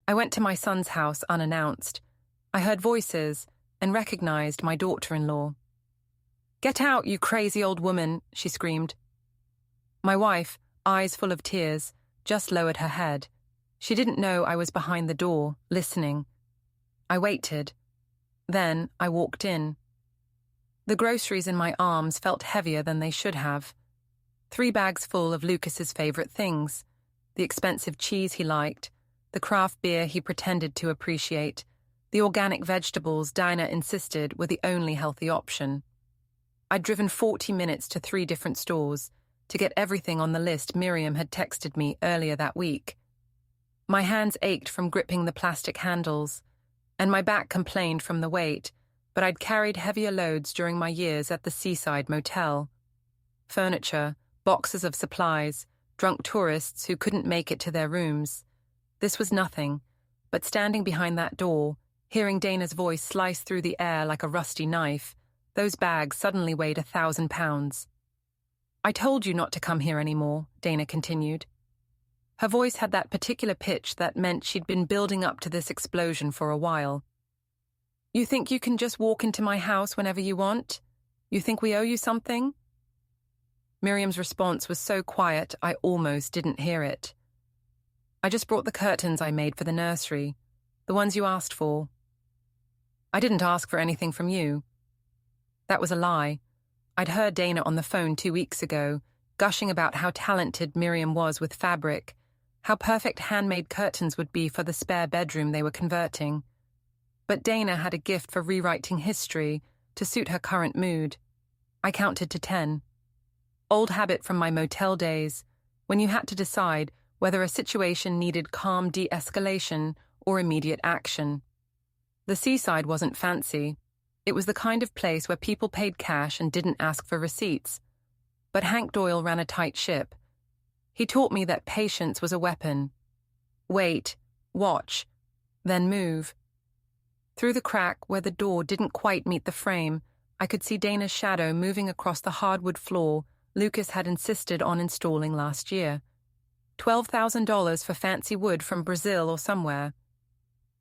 I went to my son's house unannounced. I heard voices and recognized my daughter-in-law. "Get out, you crazy old woman," she screamed. My wife, eyes full of tears, just lowered her head. She didn't know I was behind the door, listening. I waited. Then I walked in. The groceries in my arms felt heavier than they should have. 3 bags full of Lucas's favorite things: the expensive cheese he liked, the craft beer he pretended to appreciate, the organic vegetables Dinah insisted were the only healthy option. I'd driven 40 minutes to 3 different stores to get everything on the list Miriam had texted me earlier that week. My hands ached from gripping the plastic handles, and my back complained from the weight, but I'd carried heavier loads during my years at the seaside motel. Furniture, boxes of supplies, drunk tourists who couldn't make it to their rooms. This was nothing, but standing behind that door, hearing Dana's voice slice through the air like a rusty knife, those bags suddenly weighed 1,000 pounds. "I told you not to come here anymore," Dana continued. Her voice had that particular pitch that meant she'd been building up to this explosion for a while. "You think you can just walk into my house whenever you want? You think we owe you something?" Miriam's response was so quiet I almost didn't hear it. "I just brought the curtains I made for the nursery, the ones you asked for." "I didn't ask for anything from you." That was a lie. I'd heard Dana on the phone 2 weeks ago, gushing about how talented Miriam was with fabric, how perfect handmade curtains would be for the spare bedroom they were converting. But Dana had a gift for rewriting history to suit her current mood. I counted to 10. Old habit from my motel days, when you had to decide whether a situation needed calm de-escalation or immediate action. The seaside wasn't fancy. It was the kind of place where people paid cash and didn't ask for receipts. But Hank Doyle ran a tight ship. He taught me that patience was a weapon. Wait, watch, then move. Through the crack where the door didn't quite meet the frame, I could see Dana's shadow moving across the hardwood floor Lucas had insisted on installing last year. $12,000 for fancy wood from Brazil or somewhere.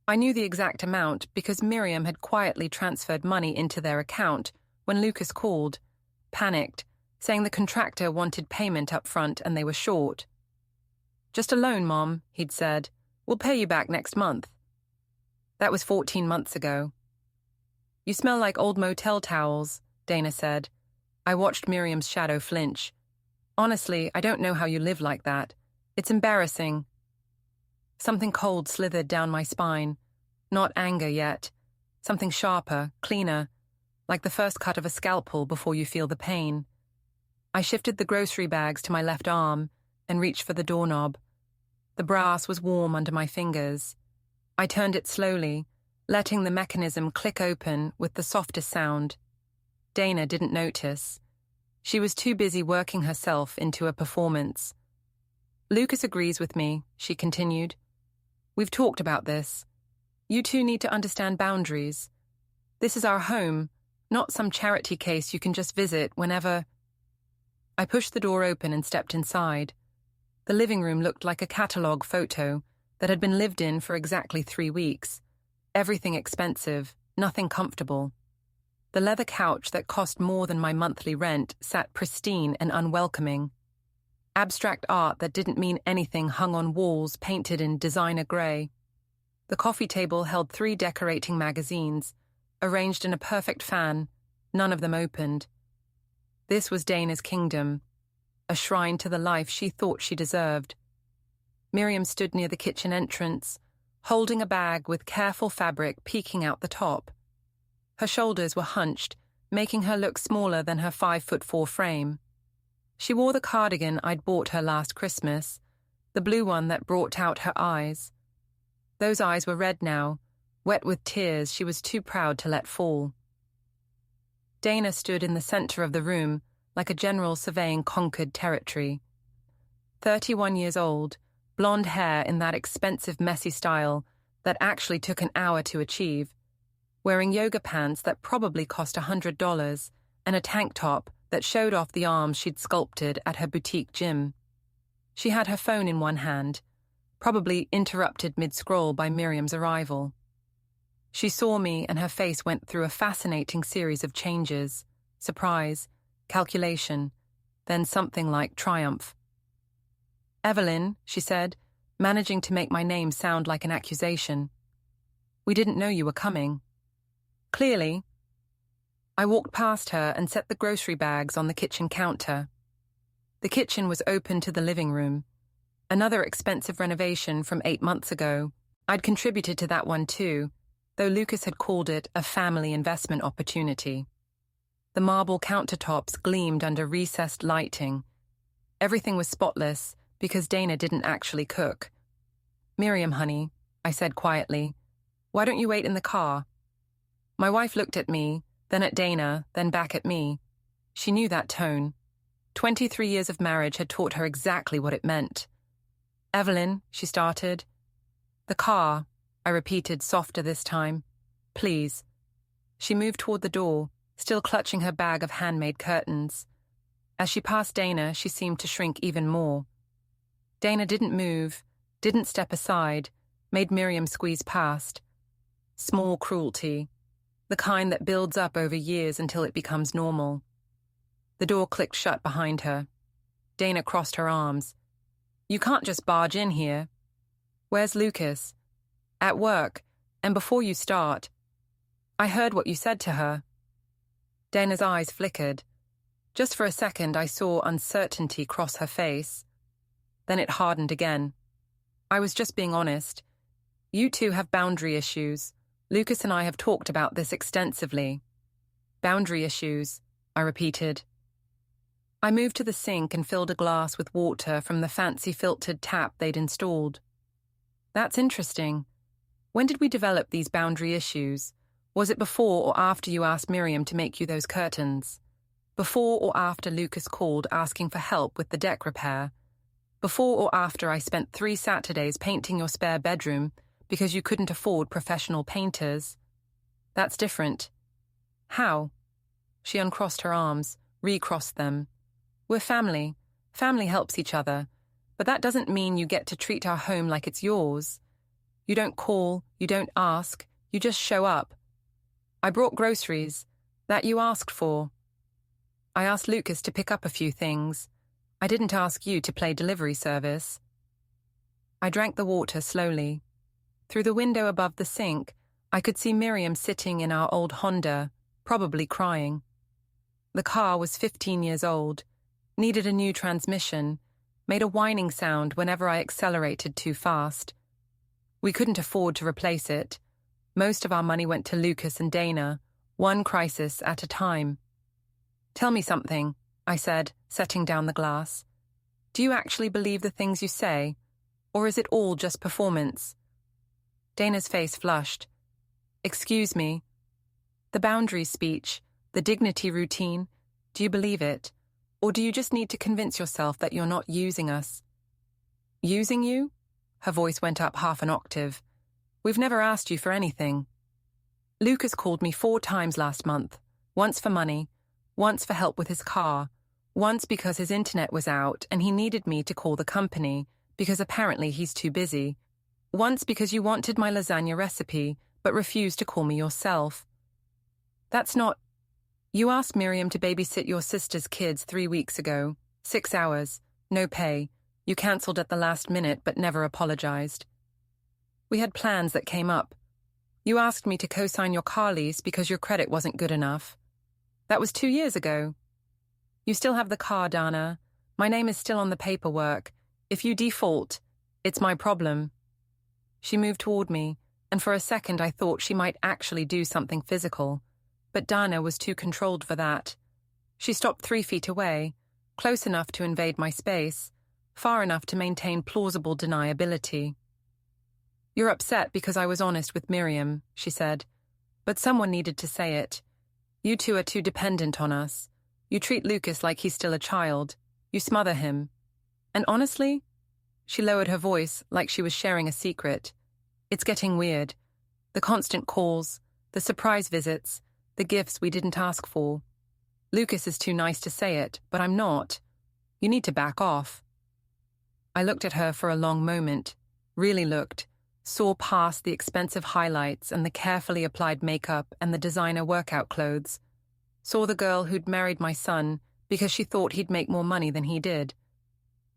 I knew the exact amount because Miriam had quietly transferred money into their account when Lucas called, panicked, saying the contractor wanted payment up front and they were short. "Just a loan, Mom," he'd said. "We'll pay you back next month." That was 14 months ago. "You smell like old motel towels," Dana said. I watched Miriam's shadow flinch. "Honestly, I don't know how you live like that. It's embarrassing." Something cold slithered down my spine. Not anger yet. Something sharper, cleaner, like the first cut of a scalpel before you feel the pain. I shifted the grocery bags to my left arm and reached for the doorknob. The brass was warm under my fingers. I turned it slowly, letting the mechanism click open with the softest sound. Dana didn't notice. She was too busy working herself into a performance. "Lucas agrees with me," she continued. "We've talked about this. You two need to understand boundaries. This is our home, not some charity case you can just visit whenever." I pushed the door open and stepped inside. The living room looked like a catalogue photo that had been lived in for exactly 3 weeks. Everything expensive, nothing comfortable. The leather couch that cost more than my monthly rent sat pristine and unwelcoming. Abstract art that didn't mean anything hung on walls painted in designer grey. The coffee table held 3 decorating magazines, arranged in a perfect fan, none of them opened. This was Dana's kingdom, a shrine to the life she thought she deserved. Miriam stood near the kitchen entrance, holding a bag with careful fabric peeking out the top. Her shoulders were hunched, making her look smaller than her 5'4" frame. She wore the cardigan I'd bought her last Christmas, the blue one that brought out her eyes. Those eyes were red now, wet with tears she was too proud to let fall. Dana stood in the center of the room like a general surveying conquered territory. 31 years old, blonde hair in that expensive messy style that actually took an hour to achieve, wearing yoga pants that probably cost $100 and a tank top that showed off the arms she'd sculpted at her boutique gym. She had her phone in one hand, probably interrupted mid-scroll by Miriam's arrival. She saw me and her face went through a fascinating series of changes: surprise, calculation, then something like triumph. "Evelyn," she said, managing to make my name sound like an accusation. "We didn't know you were coming." "Clearly." I walked past her and set the grocery bags on the kitchen counter. The kitchen was open to the living room. Another expensive renovation from 8 months ago. I'd contributed to that one too, though Lucas had called it a family investment opportunity. The marble countertops gleamed under recessed lighting. Everything was spotless because Dana didn't actually cook. "Miriam, honey," I said quietly, "why don't you wait in the car?" My wife looked at me, then at Dana, then back at me. She knew that tone. 23 years of marriage had taught her exactly what it meant. "Evelyn," she started. "The car," I repeated, softer this time. "Please." She moved toward the door, still clutching her bag of handmade curtains. As she passed Dana, she seemed to shrink even more. Dana didn't move, didn't step aside, made Miriam squeeze past. Small cruelty, the kind that builds up over years until it becomes normal. The door clicked shut behind her. Dana crossed her arms. "You can't just barge in here." "Where's Lucas?" "At work, and before you start." "I heard what you said to her." Dana's eyes flickered. Just for a second I saw uncertainty cross her face. Then it hardened again. "I was just being honest. You two have boundary issues. Lucas and I have talked about this extensively." "Boundary issues," I repeated. I moved to the sink and filled a glass with water from the fancy filtered tap they'd installed. "That's interesting. When did we develop these boundary issues? Was it before or after you asked Miriam to make you those curtains? Before or after Lucas called asking for help with the deck repair? Before or after I spent 3 Saturdays painting your spare bedroom because you couldn't afford professional painters? That's different." "How?" She uncrossed her arms, recrossed them. "We're family. Family helps each other. But that doesn't mean you get to treat our home like it's yours. You don't call, you don't ask, you just show up. I brought groceries. That you asked for. I asked Lucas to pick up a few things. I didn't ask you to play delivery service." I drank the water slowly. Through the window above the sink, I could see Miriam sitting in our old Honda, probably crying. The car was 15 years old, needed a new transmission, made a whining sound whenever I accelerated too fast. We couldn't afford to replace it. Most of our money went to Lucas and Dana, one crisis at a time. "Tell me something," I said, setting down the glass. "Do you actually believe the things you say, or is it all just performance?" Dana's face flushed. "Excuse me. The boundaries speech, the dignity routine, do you believe it? Or do you just need to convince yourself that you're not using us?" "Using you?" Her voice went up half an octave. "We've never asked you for anything. Lucas called me 4 times last month, once for money, once for help with his car, once because his internet was out and he needed me to call the company because apparently he's too busy, once because you wanted my lasagna recipe but refused to call me yourself. That's not... You asked Miriam to babysit your sister's kids 3 weeks ago, 6 hours, no pay. You cancelled at the last minute but never apologized. We had plans that came up. You asked me to co-sign your car lease because your credit wasn't good enough. That was 2 years ago. You still have the car, Dana. My name is still on the paperwork. If you default, it's my problem." She moved toward me, and for a second I thought she might actually do something physical. But Dana was too controlled for that. She stopped 3 feet away, close enough to invade my space, far enough to maintain plausible deniability. "You're upset because I was honest with Miriam," she said. "But someone needed to say it. You two are too dependent on us. You treat Lucas like he's still a child. You smother him. And honestly," she lowered her voice like she was sharing a secret, "it's getting weird. The constant calls, the surprise visits, the gifts we didn't ask for. Lucas is too nice to say it, but I'm not. You need to back off." I looked at her for a long moment, really looked, saw past the expensive highlights and the carefully applied makeup and the designer workout clothes, saw the girl who'd married my son because she thought he'd make more money than he did,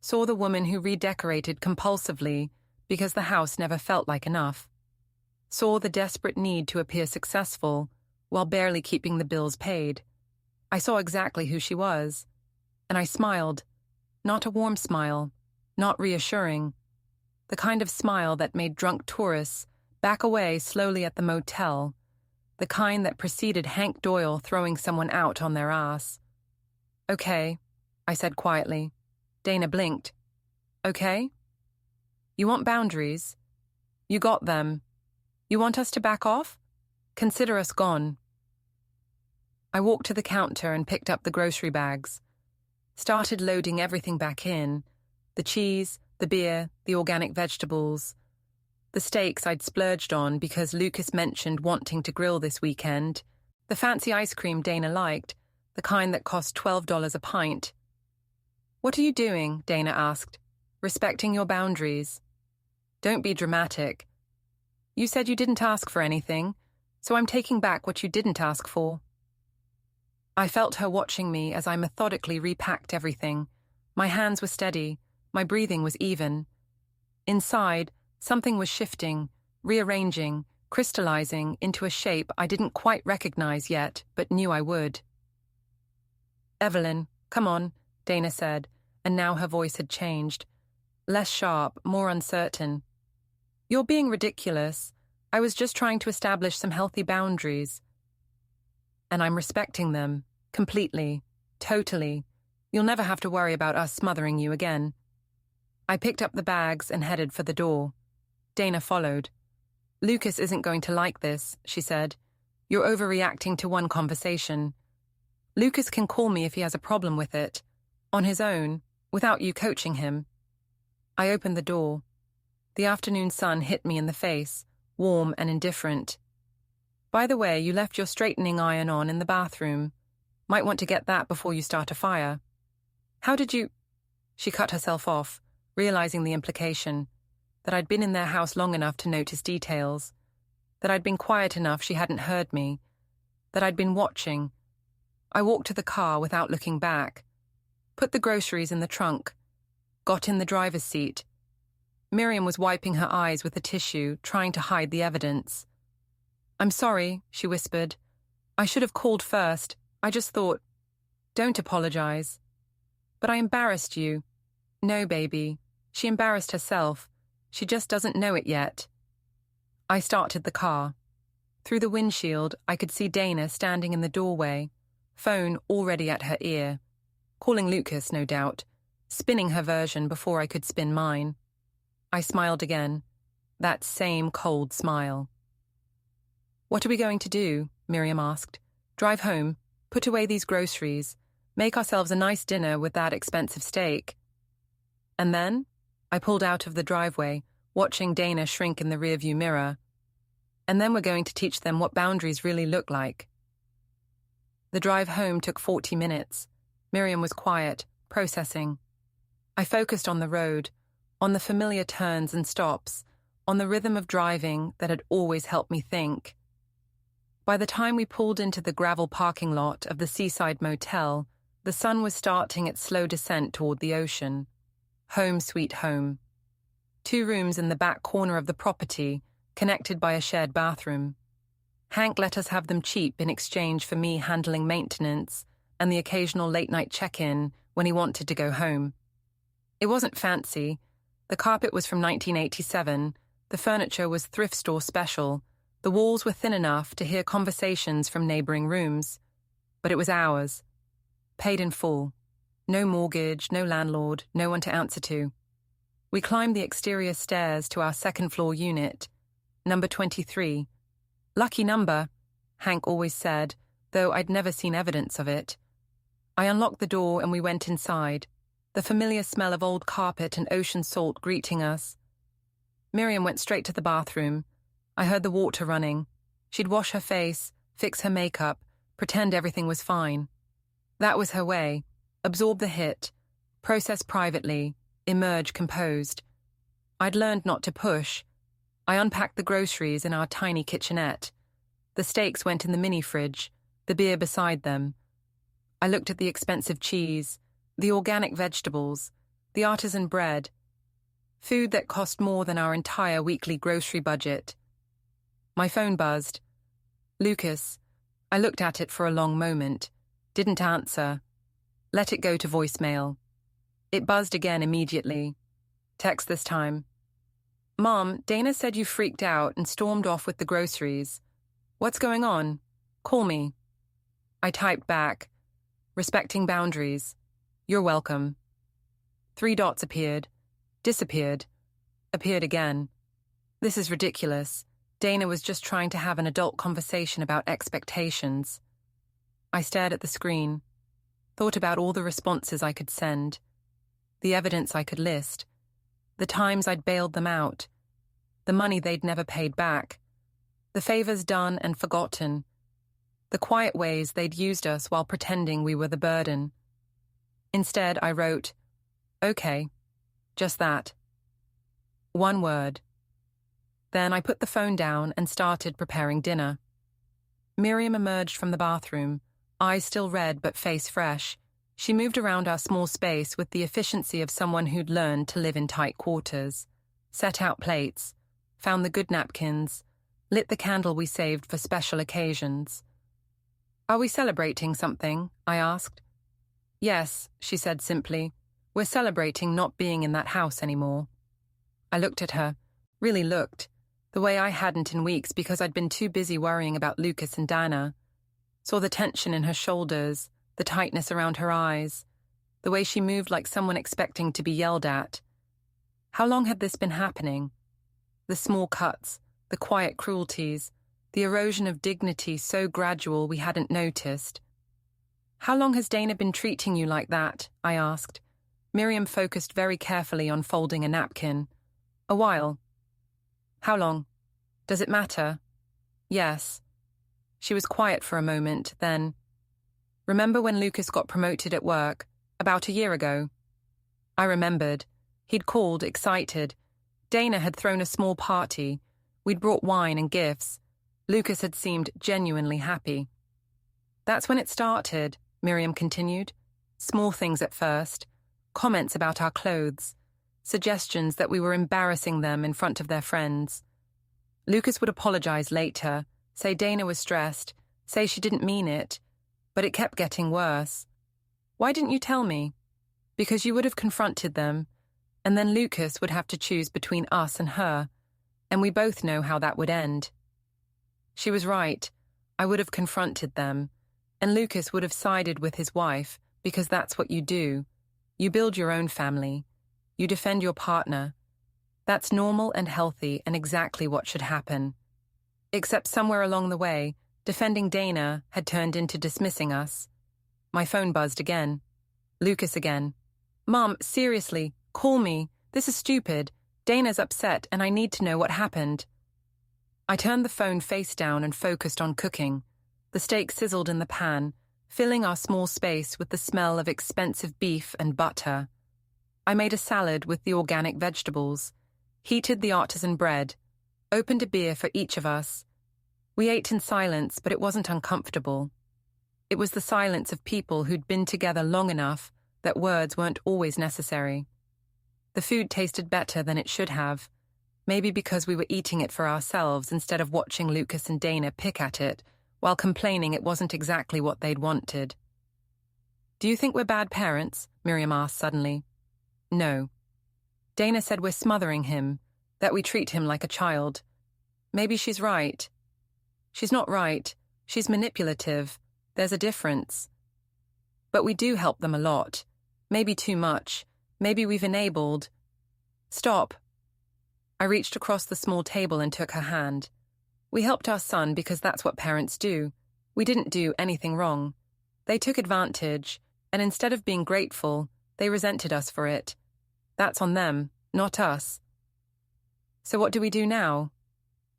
saw the woman who redecorated compulsively because the house never felt like enough, saw the desperate need to appear successful while barely keeping the bills paid. I saw exactly who she was, and I smiled. Not a warm smile, not reassuring. The kind of smile that made drunk tourists back away slowly at the motel, the kind that preceded Hank Doyle throwing someone out on their ass. "Okay," I said quietly. Dana blinked. "Okay? You want boundaries? You got them. You want us to back off? Consider us gone." I walked to the counter and picked up the grocery bags. Started loading everything back in. The cheese, the beer, the organic vegetables. The steaks I'd splurged on because Lucas mentioned wanting to grill this weekend. The fancy ice cream Dana liked, the kind that cost $12 a pint. "What are you doing?" Dana asked. "Respecting your boundaries." "Don't be dramatic. You said you didn't ask for anything, so I'm taking back what you didn't ask for." I felt her watching me as I methodically repacked everything. My hands were steady, my breathing was even. Inside, something was shifting, rearranging, crystallizing into a shape I didn't quite recognize yet, but knew I would. "Evelyn, come on," Dana said, and now her voice had changed. Less sharp, more uncertain. "You're being ridiculous. I was just trying to establish some healthy boundaries. And I'm respecting them, completely, totally. You'll never have to worry about us smothering you again." I picked up the bags and headed for the door. Dana followed. "Lucas isn't going to like this," she said. "You're overreacting to one conversation. Lucas can call me if he has a problem with it, on his own, without you coaching him." I opened the door. The afternoon sun hit me in the face, warm and indifferent. "By the way, you left your straightening iron on in the bathroom. Might want to get that before you start a fire." "How did you—" She cut herself off, realizing the implication, that I'd been in their house long enough to notice details, that I'd been quiet enough she hadn't heard me, that I'd been watching. I walked to the car without looking back, put the groceries in the trunk, got in the driver's seat. Miriam was wiping her eyes with a tissue, trying to hide the evidence. "I'm sorry," she whispered. "I should have called first. I just thought—" "Don't apologize." "But I embarrassed you." "No, baby. She embarrassed herself. She just doesn't know it yet." I started the car. Through the windshield, I could see Dana standing in the doorway, phone already at her ear, calling Lucas, no doubt, spinning her version before I could spin mine. I smiled again, that same cold smile. "What are we going to do?" Miriam asked. "Drive home, put away these groceries, make ourselves a nice dinner with that expensive steak." And then, I pulled out of the driveway, watching Dana shrink in the rearview mirror. "And then we're going to teach them what boundaries really look like." The drive home took 40 minutes. Miriam was quiet, processing. I focused on the road, on the familiar turns and stops, on the rhythm of driving that had always helped me think. By the time we pulled into the gravel parking lot of the seaside motel, the sun was starting its slow descent toward the ocean. Home sweet home. 2 rooms in the back corner of the property, connected by a shared bathroom. Hank let us have them cheap in exchange for me handling maintenance and the occasional late-night check-in when he wanted to go home. It wasn't fancy. The carpet was from 1987, the furniture was thrift store special, the walls were thin enough to hear conversations from neighboring rooms. But it was ours. Paid in full. No mortgage, no landlord, no one to answer to. We climbed the exterior stairs to our second-floor unit, number 23. Lucky number, Hank always said, though I'd never seen evidence of it. I unlocked the door and we went inside, the familiar smell of old carpet and ocean salt greeting us. Miriam went straight to the bathroom. I heard the water running. She'd wash her face, fix her makeup, pretend everything was fine. That was her way. Absorb the hit, process privately, emerge composed. I'd learned not to push. I unpacked the groceries in our tiny kitchenette. The steaks went in the mini fridge, the beer beside them. I looked at the expensive cheese, the organic vegetables, the artisan bread, food that cost more than our entire weekly grocery budget. My phone buzzed. Lucas. I looked at it for a long moment, didn't answer. Let it go to voicemail. It buzzed again immediately. Text this time. Mom, Dana said you freaked out and stormed off with the groceries. What's going on? Call me. I typed back, respecting boundaries. You're welcome. 3 dots appeared, disappeared, appeared again. This is ridiculous. Dana was just trying to have an adult conversation about expectations. I stared at the screen, thought about all the responses I could send, the evidence I could list, the times I'd bailed them out, the money they'd never paid back, the favors done and forgotten, the quiet ways they'd used us while pretending we were the burden. Instead, I wrote, okay, just that. 1 word. Then I put the phone down and started preparing dinner. Miriam emerged from the bathroom, eyes still red but face fresh. She moved around our small space with the efficiency of someone who'd learned to live in tight quarters, set out plates, found the good napkins, lit the candle we saved for special occasions. Are we celebrating something? I asked. Yes, she said simply. We're celebrating not being in that house anymore. I looked at her, really looked, the way I hadn't in weeks because I'd been too busy worrying about Lucas and Dana. Saw the tension in her shoulders, the tightness around her eyes, the way she moved like someone expecting to be yelled at. How long had this been happening? The small cuts, the quiet cruelties, the erosion of dignity so gradual we hadn't noticed. How long has Dana been treating you like that? I asked. Miriam focused very carefully on folding a napkin. A while. How long? Does it matter? Yes. She was quiet for a moment, then, remember when Lucas got promoted at work, about a year ago? I remembered. He'd called, excited. Dana had thrown a small party. We'd brought wine and gifts. Lucas had seemed genuinely happy. That's when it started, Miriam continued. Small things at first. Comments about our clothes. Suggestions that we were embarrassing them in front of their friends. Lucas would apologize later, say Dana was stressed, say she didn't mean it, but it kept getting worse. Why didn't you tell me? Because you would have confronted them, and then Lucas would have to choose between us and her, and we both know how that would end. She was right. I would have confronted them, and Lucas would have sided with his wife, because that's what you do. You build your own family. You defend your partner. That's normal and healthy and exactly what should happen. Except somewhere along the way, defending Dana had turned into dismissing us. My phone buzzed again. Lucas again. Mom, seriously, call me. This is stupid. Dana's upset and I need to know what happened. I turned the phone face down and focused on cooking. The steak sizzled in the pan, filling our small space with the smell of expensive beef and butter. I made a salad with the organic vegetables, heated the artisan bread, opened a beer for each of us. We ate in silence, but it wasn't uncomfortable. It was the silence of people who'd been together long enough that words weren't always necessary. The food tasted better than it should have, maybe because we were eating it for ourselves instead of watching Lucas and Dana pick at it while complaining it wasn't exactly what they'd wanted. Do you think we're bad parents? Miriam asked suddenly. No. Dana said we're smothering him, that we treat him like a child. Maybe she's right. She's not right. She's manipulative. There's a difference. But we do help them a lot. Maybe too much. Maybe we've enabled. Stop. I reached across the small table and took her hand. We helped our son because that's what parents do. We didn't do anything wrong. They took advantage, and instead of being grateful, they resented us for it. That's on them, not us. So what do we do now?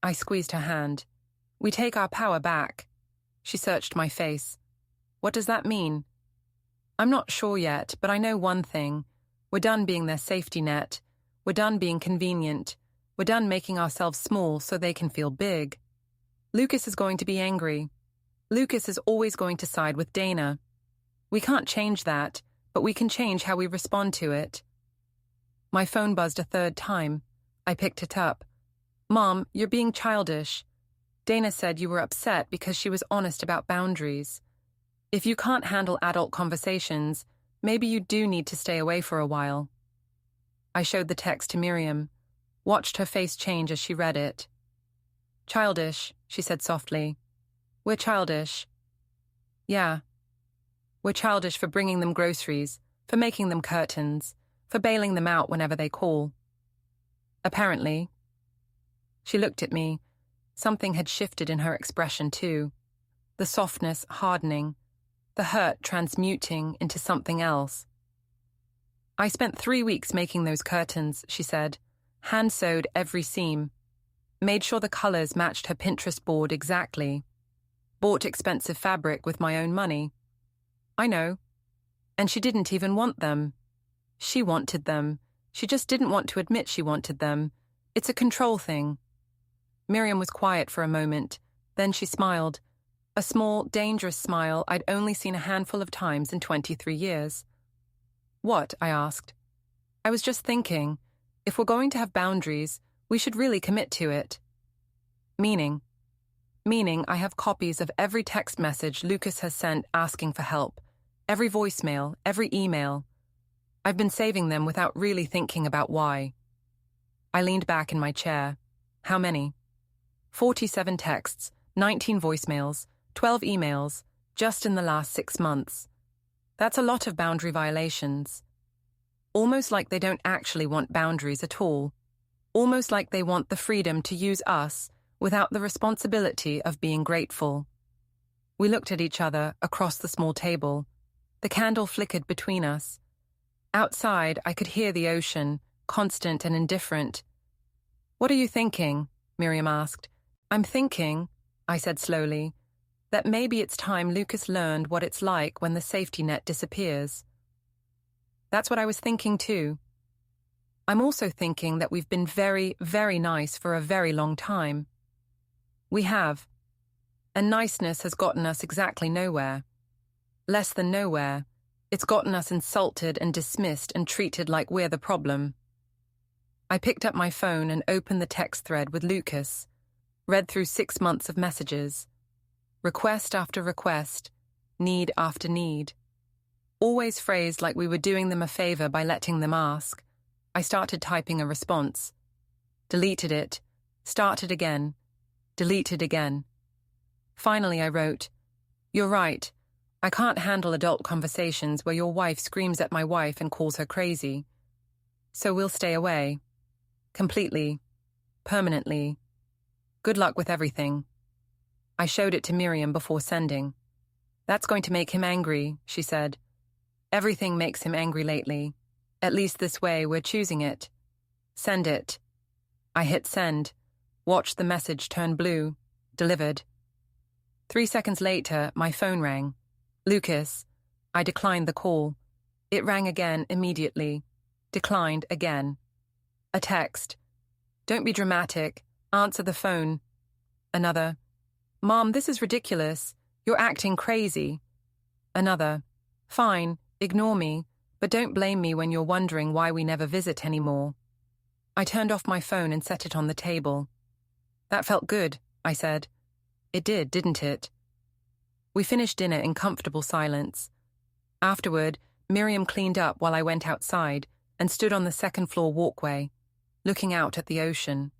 I squeezed her hand. We take our power back. She searched my face. What does that mean? I'm not sure yet, but I know one thing. We're done being their safety net. We're done being convenient. We're done making ourselves small so they can feel big. Lucas is going to be angry. Lucas is always going to side with Dana. We can't change that, but we can change how we respond to it. My phone buzzed a third time. I picked it up. Mom, you're being childish. Dana said you were upset because she was honest about boundaries. If you can't handle adult conversations, maybe you do need to stay away for a while. I showed the text to Miriam, watched her face change as she read it. Childish, she said softly. We're childish. Yeah. We're childish for bringing them groceries, for making them curtains, for bailing them out whenever they call. Apparently. She looked at me. Something had shifted in her expression too. The softness hardening, the hurt transmuting into something else. I spent 3 weeks making those curtains, she said, hand-sewed every seam. Made sure the colors matched her Pinterest board exactly. Bought expensive fabric with my own money. I know. And she didn't even want them. She wanted them. She just didn't want to admit she wanted them. It's a control thing. Miriam was quiet for a moment. Then she smiled. A small, dangerous smile I'd only seen a handful of times in 23 years. What? I asked. I was just thinking, if we're going to have boundaries, we should really commit to it. Meaning I have copies of every text message Lucas has sent asking for help, every voicemail, every email. I've been saving them without really thinking about why. I leaned back in my chair. How many? 47 texts, 19 voicemails, 12 emails, just in the last 6 months. That's a lot of boundary violations. Almost like they don't actually want boundaries at all. Almost like they want the freedom to use us without the responsibility of being grateful. We looked at each other across the small table. The candle flickered between us. Outside, I could hear the ocean, constant and indifferent. What are you thinking? Miriam asked. I'm thinking, I said slowly, that maybe it's time Lucas learned what it's like when the safety net disappears. That's what I was thinking too. I'm also thinking that we've been very, very nice for a very long time. We have. And niceness has gotten us exactly nowhere. Less than nowhere. It's gotten us insulted and dismissed and treated like we're the problem. I picked up my phone and opened the text thread with Lucas, read through 6 months of messages. Request after request, need after need. Always phrased like we were doing them a favor by letting them ask. I started typing a response. Deleted it. Started again. Deleted again. Finally I wrote, You're right. I can't handle adult conversations where your wife screams at my wife and calls her crazy. So we'll stay away. Completely. Permanently. Good luck with everything. I showed it to Miriam before sending. That's going to make him angry, she said. Everything makes him angry lately. At least this way we're choosing it. Send it. I hit send. Watched the message turn blue. Delivered. 3 seconds later, my phone rang. Lucas. I declined the call. It rang again immediately. Declined again. A text. Don't be dramatic. Answer the phone. Another. Mom, this is ridiculous. You're acting crazy. Another. Fine, ignore me, but don't blame me when you're wondering why we never visit anymore. I turned off my phone and set it on the table. That felt good, I said. It did, didn't it? We finished dinner in comfortable silence. Afterward, Miriam cleaned up while I went outside and stood on the second-floor walkway, looking out at the ocean.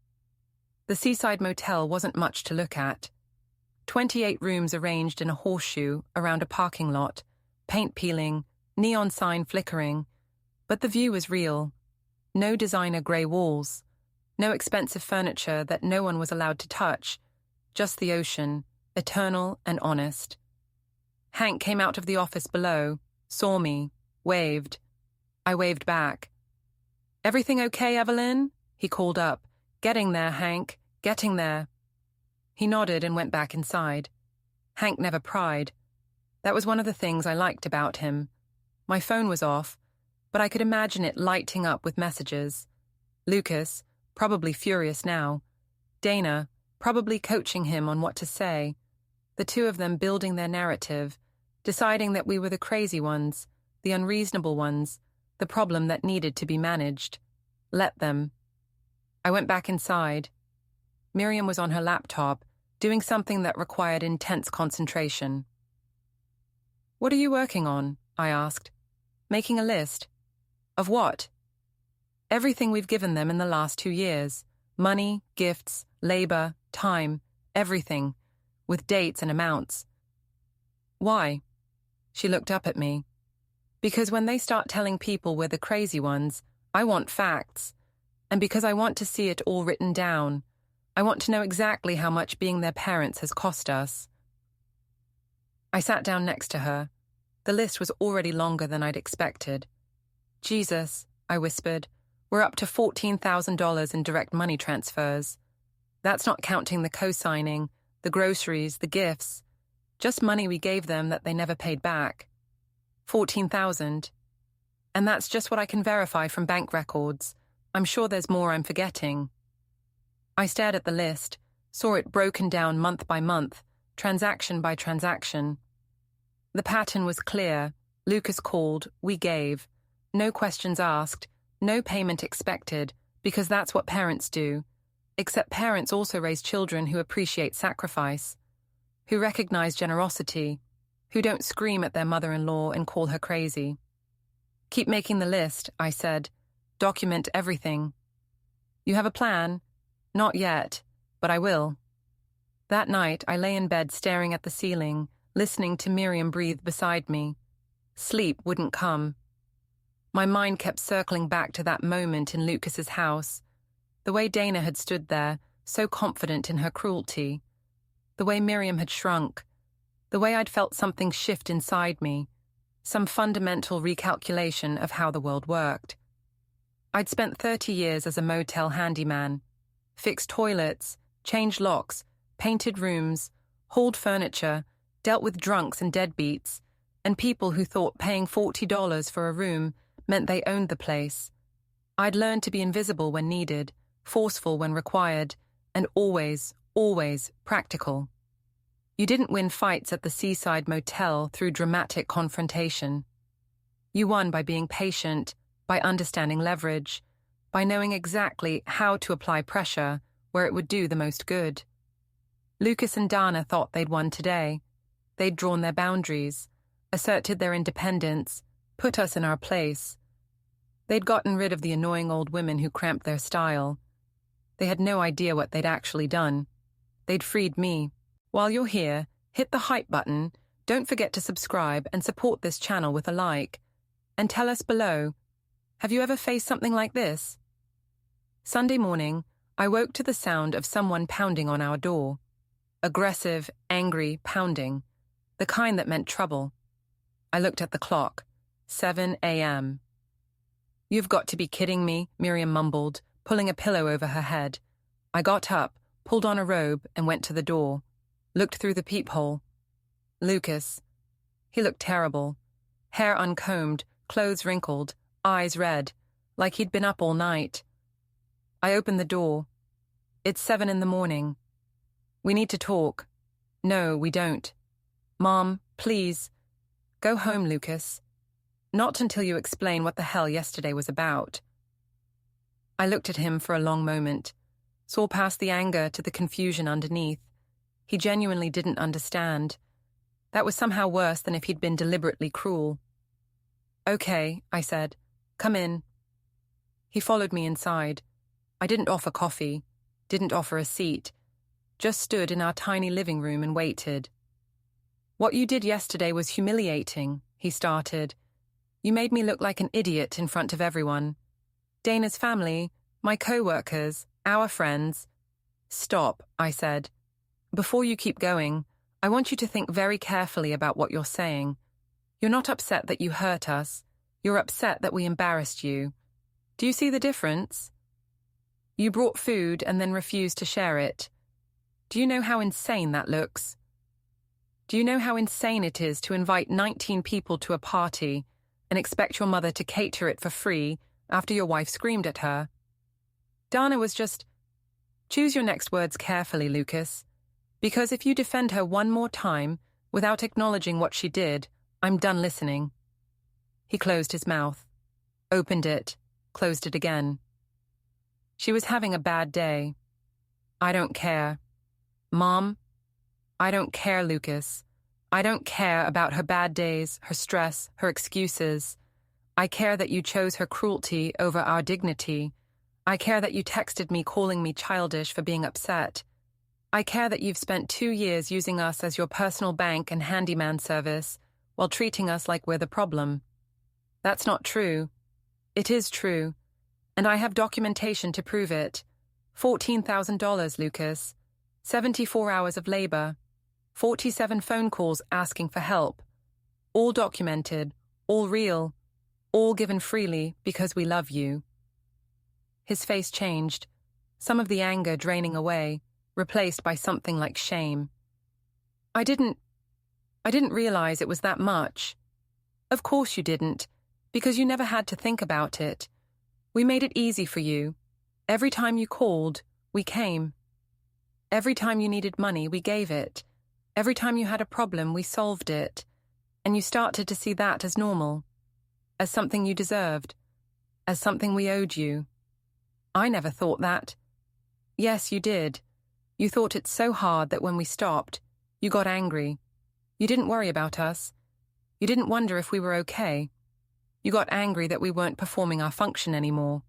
The seaside motel wasn't much to look at. 28 rooms arranged in a horseshoe around a parking lot, paint peeling, neon sign flickering. But the view was real. No designer grey walls. No expensive furniture that no one was allowed to touch. Just the ocean, eternal and honest. Hank came out of the office below, saw me, waved. I waved back. Everything okay, Evelyn? He called up. Getting there, Hank. Getting there. He nodded and went back inside. Hank never pried. That was one of the things I liked about him. My phone was off, but I could imagine it lighting up with messages. Lucas, probably furious now. Dana, probably coaching him on what to say. The two of them building their narrative, deciding that we were the crazy ones, the unreasonable ones, the problem that needed to be managed. Let them. I went back inside. Miriam was on her laptop, doing something that required intense concentration. "What are you working on?" I asked. "Making a list." "Of what?" "Everything we've given them in the last 2 years. Money, gifts, labor, time, everything, with dates and amounts." "Why?" She looked up at me. "Because when they start telling people we're the crazy ones, I want facts. And because I want to see it all written down. I want to know exactly how much being their parents has cost us." I sat down next to her. The list was already longer than I'd expected. "Jesus," I whispered, "we're up to $14,000 in direct money transfers. That's not counting the co-signing, the groceries, the gifts. Just money we gave them that they never paid back. 14,000. And that's just what I can verify from bank records. I'm sure there's more I'm forgetting." I stared at the list, saw it broken down month by month, transaction by transaction. The pattern was clear. Lucas called, we gave. No questions asked, no payment expected, because that's what parents do. Except parents also raise children who appreciate sacrifice, who recognize generosity, who don't scream at their mother-in-law and call her crazy. "Keep making the list," I said. "Document everything." "You have a plan?" "Not yet, but I will." That night, I lay in bed staring at the ceiling, listening to Miriam breathe beside me. Sleep wouldn't come. My mind kept circling back to that moment in Lucas's house, the way Dana had stood there, so confident in her cruelty, the way Miriam had shrunk, the way I'd felt something shift inside me, some fundamental recalculation of how the world worked. I'd spent 30 years as a motel handyman, fixed toilets, changed locks, painted rooms, hauled furniture, dealt with drunks and deadbeats, and people who thought paying $40 for a room meant they owned the place. I'd learned to be invisible when needed, forceful when required, and always, always practical. You didn't win fights at the seaside motel through dramatic confrontation. You won by being patient, by understanding leverage, by knowing exactly how to apply pressure where it would do the most good. Lucas and Dana thought they'd won today. They'd drawn their boundaries, asserted their independence, put us in our place. They'd gotten rid of the annoying old women who cramped their style. They had no idea what they'd actually done. They'd freed me. While you're here, hit the hype button, don't forget to subscribe and support this channel with a like. And tell us below, have you ever faced something like this? Sunday morning, I woke to the sound of someone pounding on our door. Aggressive, angry pounding, the kind that meant trouble. I looked at the clock. 7 a.m. "You've got to be kidding me," Miriam mumbled, pulling a pillow over her head. I got up, pulled on a robe, and went to the door. Looked through the peephole. Lucas. He looked terrible. Hair uncombed, clothes wrinkled, eyes red, like he'd been up all night. I opened the door. "It's 7 in the morning. We need to talk." "No, we don't." "Mom, please." "Go home, Lucas. Not until you explain what the hell yesterday was about." I looked at him for a long moment, saw past the anger to the confusion underneath. He genuinely didn't understand. That was somehow worse than if he'd been deliberately cruel. "Okay," I said. "Come in." He followed me inside. I didn't offer coffee, didn't offer a seat, just stood in our tiny living room and waited. "What you did yesterday was humiliating," he started. "You made me look like an idiot in front of everyone. Dana's family, my co-workers, our friends." "Stop," I said. "Before you keep going, I want you to think very carefully about what you're saying. You're not upset that you hurt us. You're upset that we embarrassed you. Do you see the difference? You brought food and then refused to share it. Do you know how insane that looks? Do you know how insane it is to invite 19 people to a party and expect your mother to cater it for free after your wife screamed at her? Dana was just... Choose your next words carefully, Lucas. Because if you defend her one more time, without acknowledging what she did, I'm done listening. He closed his mouth, opened it, closed it again. She was having a bad day. I don't care. Mom, I don't care, Lucas. I don't care about her bad days, her stress, her excuses. I care that you chose her cruelty over our dignity. I care that you texted me calling me childish for being upset. I care that you've spent 2 years using us as your personal bank and handyman service while treating us like we're the problem. That's not true. It is true. And I have documentation to prove it. $14,000, Lucas. 74 hours of labor. 47 phone calls asking for help. All documented, all real, all given freely because we love you. His face changed, some of the anger draining away, replaced by something like shame. I didn't realize it was that much. Of course you didn't, because you never had to think about it. We made it easy for you. Every time you called, we came. Every time you needed money, we gave it. Every time you had a problem, we solved it. And you started to see that as normal, as something you deserved, as something we owed you. I never thought that. Yes, you did. You thought it so hard that when we stopped, you got angry. You didn't worry about us. You didn't wonder if we were okay. You got angry that we weren't performing our function anymore.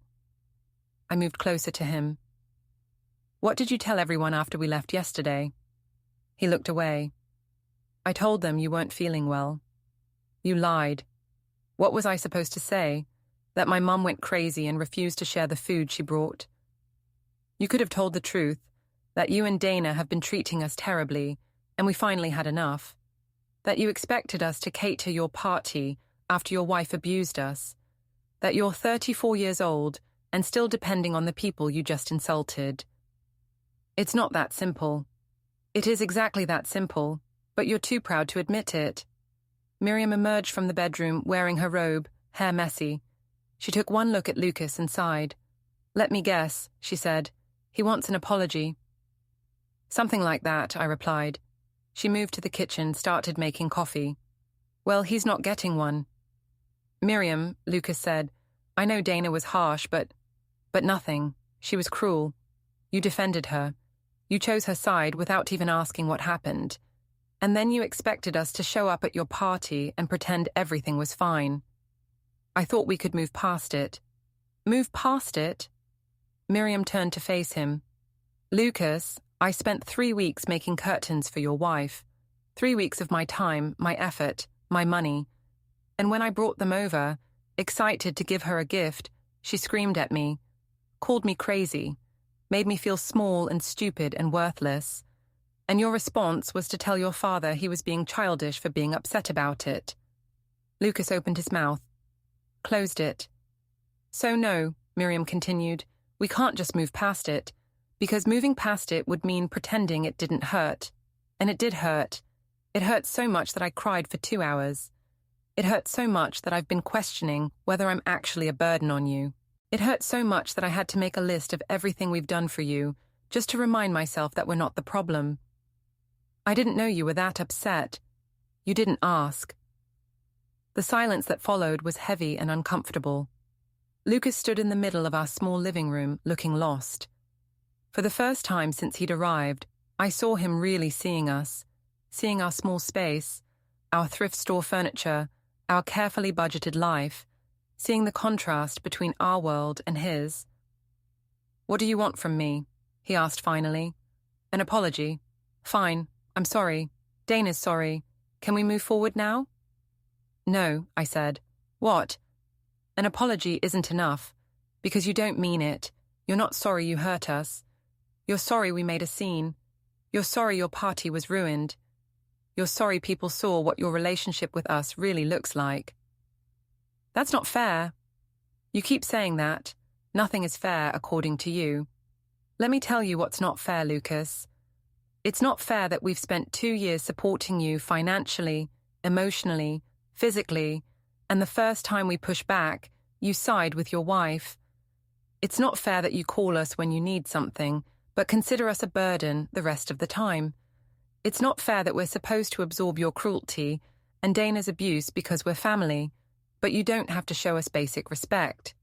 I moved closer to him. What did you tell everyone after we left yesterday? He looked away. I told them you weren't feeling well. You lied. What was I supposed to say? That my mum went crazy and refused to share the food she brought? You could have told the truth, that you and Dana have been treating us terribly, and we finally had enough. That you expected us to cater your party after your wife abused us. That you're 34 years old and still depending on the people you just insulted. It's not that simple. It is exactly that simple, but you're too proud to admit it. Miriam emerged from the bedroom wearing her robe, hair messy. She took one look at Lucas and sighed. Let me guess, she said. He wants an apology. Something like that, I replied. She moved to the kitchen, started making coffee. Well, he's not getting one. Miriam, Lucas said, I know Dana was harsh, but nothing. She was cruel. You defended her. You chose her side without even asking what happened. And then you expected us to show up at your party and pretend everything was fine. I thought we could move past it. Move past it? Miriam turned to face him. Lucas, I spent 3 weeks making curtains for your wife. 3 weeks of my time, my effort, my money. And when I brought them over, excited to give her a gift, she screamed at me, called me crazy, made me feel small and stupid and worthless. And your response was to tell your father he was being childish for being upset about it. Lucas opened his mouth, closed it. So no, Miriam continued, we can't just move past it, because moving past it would mean pretending it didn't hurt. And it did hurt. It hurt so much that I cried for 2 hours. It hurt so much that I've been questioning whether I'm actually a burden on you. It hurt so much that I had to make a list of everything we've done for you, just to remind myself that we're not the problem. I didn't know you were that upset. You didn't ask. The silence that followed was heavy and uncomfortable. Lucas stood in the middle of our small living room, looking lost. For the first time since he'd arrived, I saw him really seeing us, seeing our small space, our thrift store furniture, our carefully budgeted life, seeing the contrast between our world and his. What do you want from me? He asked finally. An apology. Fine, I'm sorry. Dana's sorry. Can we move forward now? No, I said. What? An apology isn't enough, because you don't mean it. You're not sorry you hurt us. You're sorry we made a scene. You're sorry your party was ruined. You're sorry people saw what your relationship with us really looks like. That's not fair. You keep saying that. Nothing is fair according to you. Let me tell you what's not fair, Lucas. It's not fair that we've spent 2 years supporting you financially, emotionally, physically, and the first time we push back, you side with your wife. It's not fair that you call us when you need something, but consider us a burden the rest of the time. It's not fair that we're supposed to absorb your cruelty and Dana's abuse because we're family, but you don't have to show us basic respect.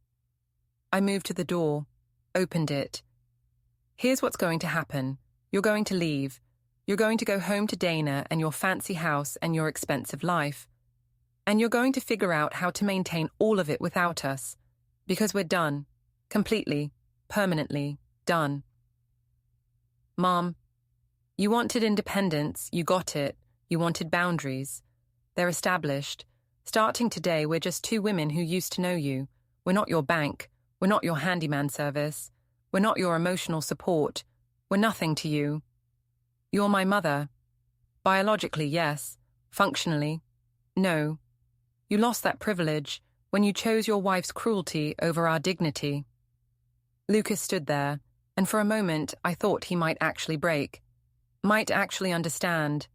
I moved to the door, opened it. Here's what's going to happen. You're going to leave. You're going to go home to Dana and your fancy house and your expensive life. And you're going to figure out how to maintain all of it without us. Because we're done. Completely, permanently, done. Mom, you wanted independence, you got it. You wanted boundaries. They're established. Starting today, we're just two women who used to know you. We're not your bank. We're not your handyman service. We're not your emotional support. We're nothing to you. You're my mother. Biologically, yes. Functionally, no. You lost that privilege when you chose your wife's cruelty over our dignity. Lucas stood there, and for a moment I thought he might actually break. Might actually understand.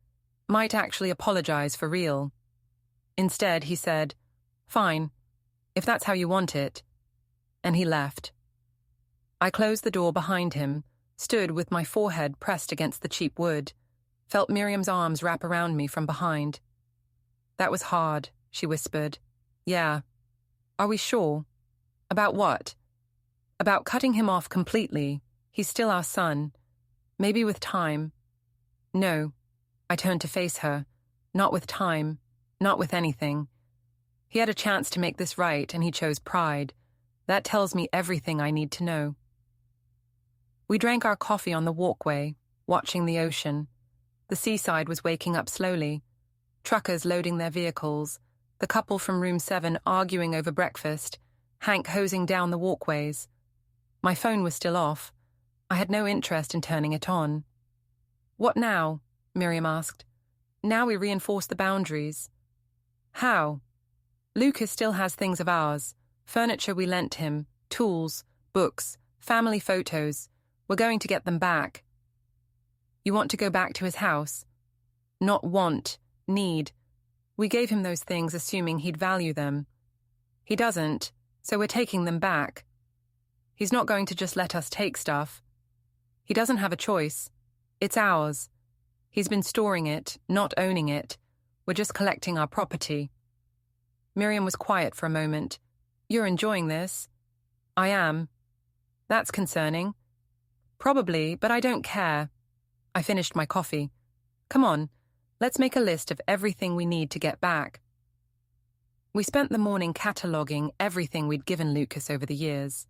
Might actually apologize for real. Instead, he said, "Fine, if that's how you want it." And he left. I closed the door behind him, stood with my forehead pressed against the cheap wood, felt Miriam's arms wrap around me from behind. "That was hard," she whispered. "Yeah. Are we sure? About what? About cutting him off completely. He's still our son. Maybe with time." "No." I turned to face her. "Not with time. Not with anything. He had a chance to make this right, and he chose pride. That tells me everything I need to know." We drank our coffee on the walkway, watching the ocean. The seaside was waking up slowly. Truckers loading their vehicles, the couple from room 7 arguing over breakfast, Hank hosing down the walkways. My phone was still off. I had no interest in turning it on. "What now?" Miriam asked. "Now we reinforce the boundaries." "How?" "Lucas still has things of ours. Furniture we lent him, tools, books, family photos. We're going to get them back." "You want to go back to his house?" "Not want, need. We gave him those things assuming he'd value them. He doesn't, so we're taking them back. He's not going to just let us take stuff. He doesn't have a choice. It's ours. He's been storing it, not owning it. We're just collecting our property." Miriam was quiet for a moment. "You're enjoying this?" "I am." "That's concerning." "Probably, but I don't care." I finished my coffee. "Come on, let's make a list of everything we need to get back." We spent the morning cataloguing everything we'd given Lucas over the years.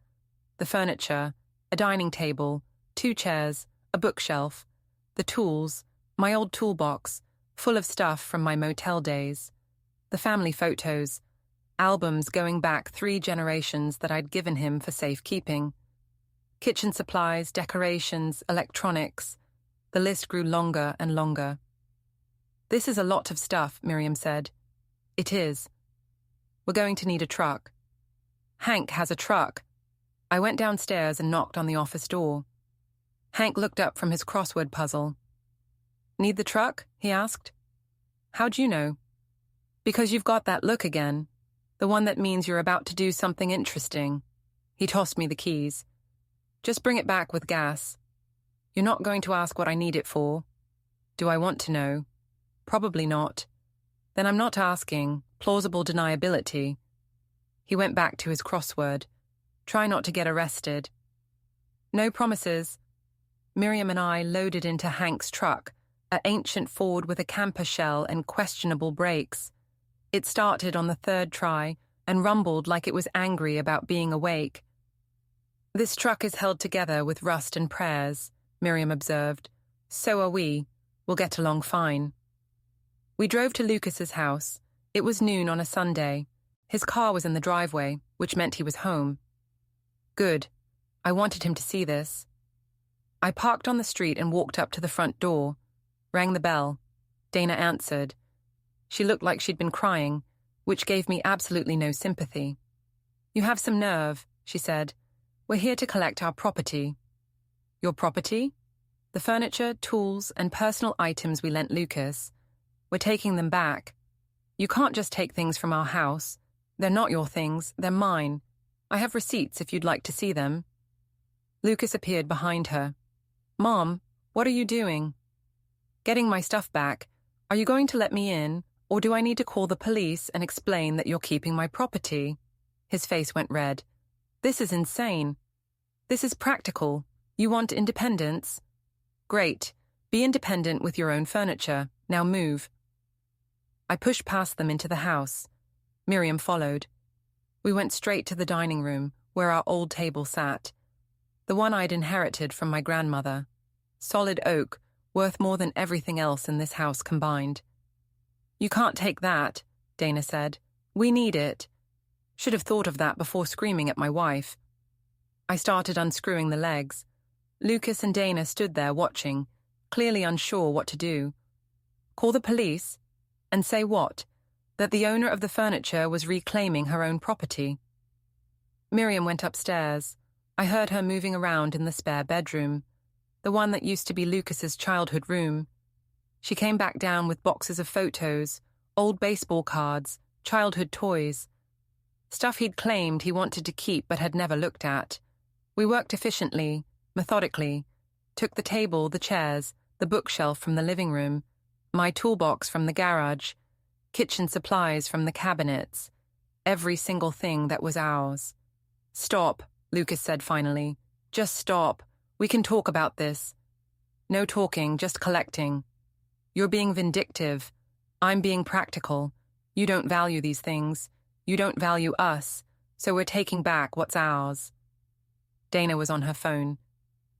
The furniture, a dining table, 2 chairs, a bookshelf, the tools, my old toolbox, full of stuff from my motel days, the family photos, albums going back 3 generations that I'd given him for safekeeping, kitchen supplies, decorations, electronics. The list grew longer and longer. "This is a lot of stuff," Miriam said. "It is. We're going to need a truck." "Hank has a truck." I went downstairs and knocked on the office door. Hank looked up from his crossword puzzle. "Need the truck?" he asked. "How'd you know?" "Because you've got that look again. The one that means you're about to do something interesting." He tossed me the keys. "Just bring it back with gas. You're not going to ask what I need it for." "Do I want to know?" "Probably not." "Then I'm not asking. Plausible deniability." He went back to his crossword. "Try not to get arrested." "No promises." Miriam and I loaded into Hank's truck, an ancient Ford with a camper shell and questionable brakes. It started on the 3rd try and rumbled like it was angry about being awake. "This truck is held together with rust and prayers," Miriam observed. "So are we. We'll get along fine." We drove to Lucas's house. It was noon on a Sunday. His car was in the driveway, which meant he was home. Good. I wanted him to see this. I parked on the street and walked up to the front door. Rang the bell. Dana answered. She looked like she'd been crying, which gave me absolutely no sympathy. "You have some nerve," she said. "We're here to collect our property." "Your property?" "The furniture, tools, and personal items we lent Lucas. We're taking them back. You can't just take things from our house. They're not your things, they're mine. I have receipts if you'd like to see them. Lucas appeared behind her. Mom, what are you doing? Getting my stuff back. Are you going to let me in, or do I need to call the police and explain that you're keeping my property? His face went red. This is insane. This is practical. You want independence? Great. Be independent with your own furniture. Now move. I pushed past them into the house. Miriam followed. We went straight to the dining room, where our old table sat. The one I'd inherited from my grandmother. Solid oak, worth more than everything else in this house combined. You can't take that, Dana said. We need it. Should have thought of that before screaming at my wife. I started unscrewing the legs. Lucas and Dana stood there watching, clearly unsure what to do. Call the police? And say what? That the owner of the furniture was reclaiming her own property. Miriam went upstairs. I heard her moving around in the spare bedroom, the one that used to be Lucas's childhood room. She came back down with boxes of photos, old baseball cards, childhood toys. Stuff he'd claimed he wanted to keep but had never looked at. We worked efficiently, methodically, took the table, the chairs, the bookshelf from the living room, my toolbox from the garage, kitchen supplies from the cabinets, every single thing that was ours. Stop, Lucas said finally. Just stop. We can talk about this. No talking, just collecting. You're being vindictive. I'm being practical. You don't value these things. You don't value us, so we're taking back what's ours. Dana was on her phone.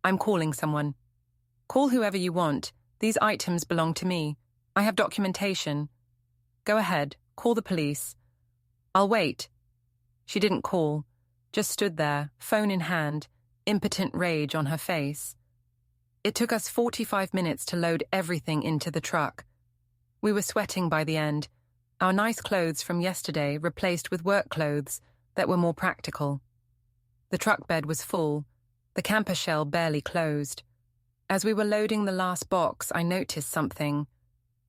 I'm calling someone. Call whoever you want. These items belong to me. I have documentation. Go ahead, call the police. I'll wait. She didn't call, just stood there, phone in hand, impotent rage on her face. It took us 45 minutes to load everything into the truck. We were sweating by the end, our nice clothes from yesterday replaced with work clothes that were more practical. The truck bed was full, the camper shell barely closed. As we were loading the last box, I noticed something.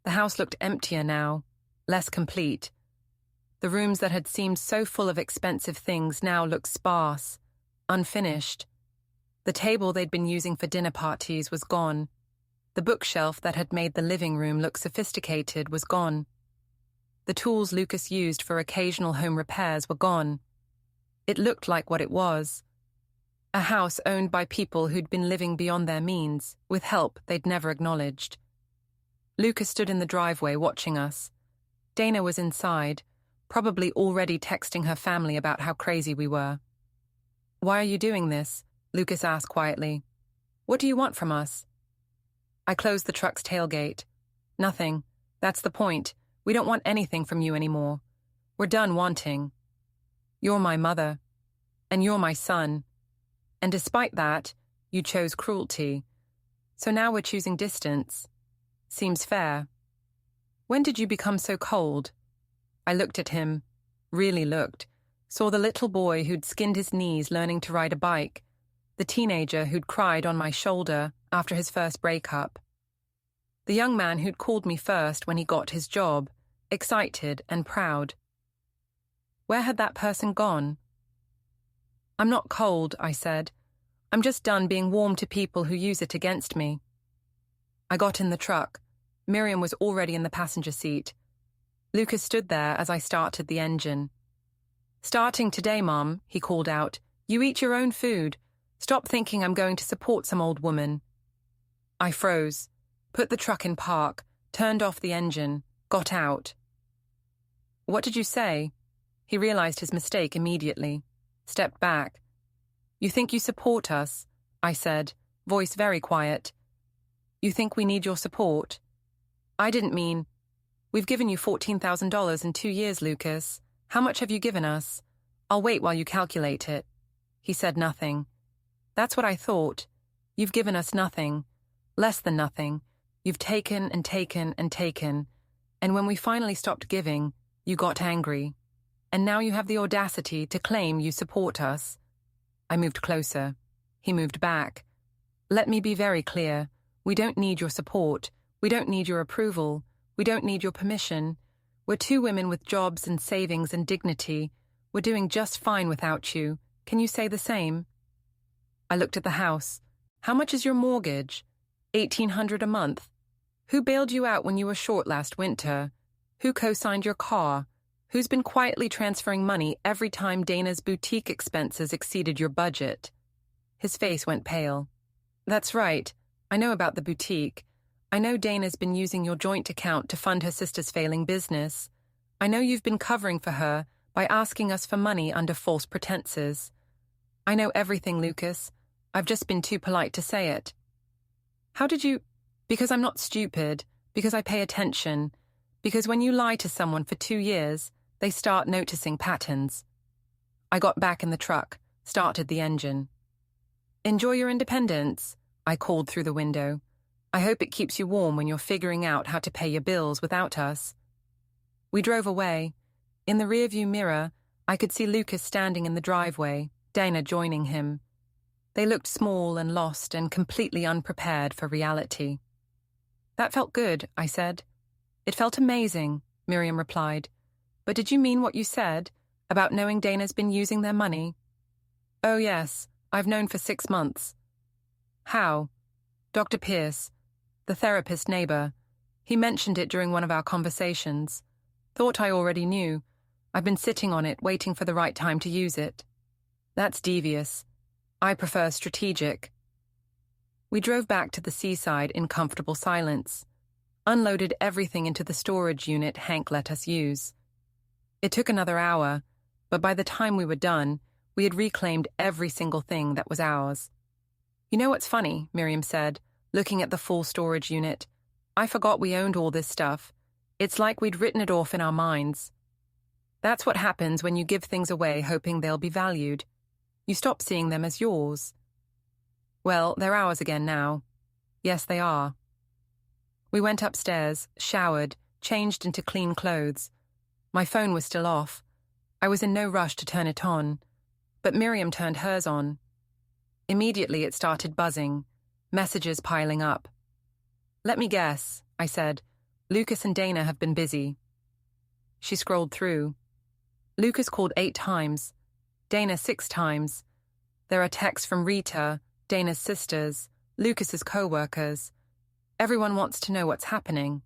The house looked emptier now, less complete. The rooms that had seemed so full of expensive things now looked sparse, unfinished. The table they'd been using for dinner parties was gone. The bookshelf that had made the living room look sophisticated was gone. The tools Lucas used for occasional home repairs were gone. It looked like what it was. A house owned by people who'd been living beyond their means, with help they'd never acknowledged. Lucas stood in the driveway watching us. Dana was inside, probably already texting her family about how crazy we were. Why are you doing this? Lucas asked quietly. What do you want from us? I closed the truck's tailgate. Nothing. That's the point. We don't want anything from you anymore. We're done wanting. You're my mother. And you're my son. And despite that, you chose cruelty. So now we're choosing distance. Seems fair. When did you become so cold? I looked at him, really looked, saw the little boy who'd skinned his knees learning to ride a bike, the teenager who'd cried on my shoulder after his first breakup, the young man who'd called me first when he got his job, excited and proud. Where had that person gone? I'm not cold, I said. I'm just done being warm to people who use it against me. I got in the truck. Miriam was already in the passenger seat. Lucas stood there as I started the engine. Starting today, Mom, he called out. You eat your own food. Stop thinking I'm going to support some old woman. I froze, put the truck in park, turned off the engine, got out. What did you say? He realized his mistake immediately, stepped back. You think you support us? I said, voice very quiet. You think we need your support? I didn't mean... We've given you $14,000 in 2 years, Lucas. How much have you given us? I'll wait while you calculate it. He said nothing. That's what I thought. You've given us nothing. Less than nothing. You've taken and taken and taken. And when we finally stopped giving, you got angry. And now you have the audacity to claim you support us. I moved closer. He moved back. Let me be very clear. We don't need your support. We don't need your approval. We don't need your permission. We're two women with jobs and savings and dignity. We're doing just fine without you. Can you say the same? I looked at the house. How much is your mortgage? $1,800 a month. Who bailed you out when you were short last winter? Who co-signed your car? Who's been quietly transferring money every time Dana's boutique expenses exceeded your budget? His face went pale. That's right. I know about the boutique. I know Dana's been using your joint account to fund her sister's failing business. I know you've been covering for her by asking us for money under false pretenses. I know everything, Lucas. I've just been too polite to say it. How did you... Because I'm not stupid, because I pay attention, because when you lie to someone for 2 years, they start noticing patterns. I got back in the truck, started the engine. Enjoy your independence, I called through the window. I hope it keeps you warm when you're figuring out how to pay your bills without us. We drove away. In the rearview mirror, I could see Lucas standing in the driveway, Dana joining him. They looked small and lost and completely unprepared for reality. That felt good, I said. It felt amazing, Miriam replied. But did you mean what you said about knowing Dana's been using their money? Oh yes, I've known for 6 months. How? Dr. Pierce, the therapist neighbor. He mentioned it during one of our conversations. Thought I already knew. I've been sitting on it, waiting for the right time to use it. That's devious. I prefer strategic. We drove back to the seaside in comfortable silence, unloaded everything into the storage unit Hank let us use. It took another hour, but by the time we were done, we had reclaimed every single thing that was ours. You know what's funny, Miriam said, looking at the full storage unit. I forgot we owned all this stuff. It's like we'd written it off in our minds. That's what happens when you give things away hoping they'll be valued. You stop seeing them as yours. Well, they're ours again now. Yes, they are. We went upstairs, showered, changed into clean clothes. My phone was still off. I was in no rush to turn it on, but Miriam turned hers on. Immediately it started buzzing, messages piling up. Let me guess, I said. Lucas and Dana have been busy. She scrolled through. Lucas called 8 times. Dana 6 times. There are texts from Rita, Dana's sisters, Lucas's co-workers. Everyone wants to know what's happening.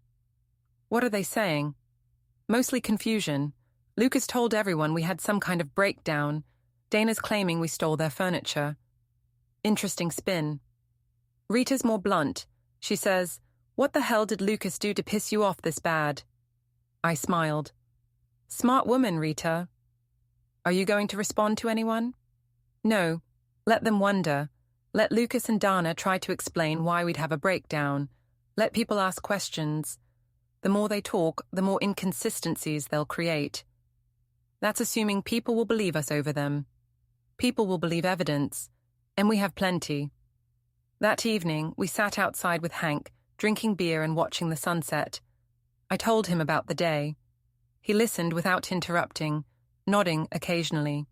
What are they saying? Mostly confusion. Lucas told everyone we had some kind of breakdown. Dana's claiming we stole their furniture. Interesting spin. Rita's more blunt. She says, "What the hell did Lucas do to piss you off this bad?" I smiled. Smart woman, Rita. Are you going to respond to anyone? No. Let them wonder. Let Lucas and Dana try to explain why we'd have a breakdown. Let people ask questions. The more they talk, the more inconsistencies they'll create. That's assuming people will believe us over them. People will believe evidence, and we have plenty. That evening, we sat outside with Hank, drinking beer and watching the sunset. I told him about the day. He listened without interrupting, nodding occasionally.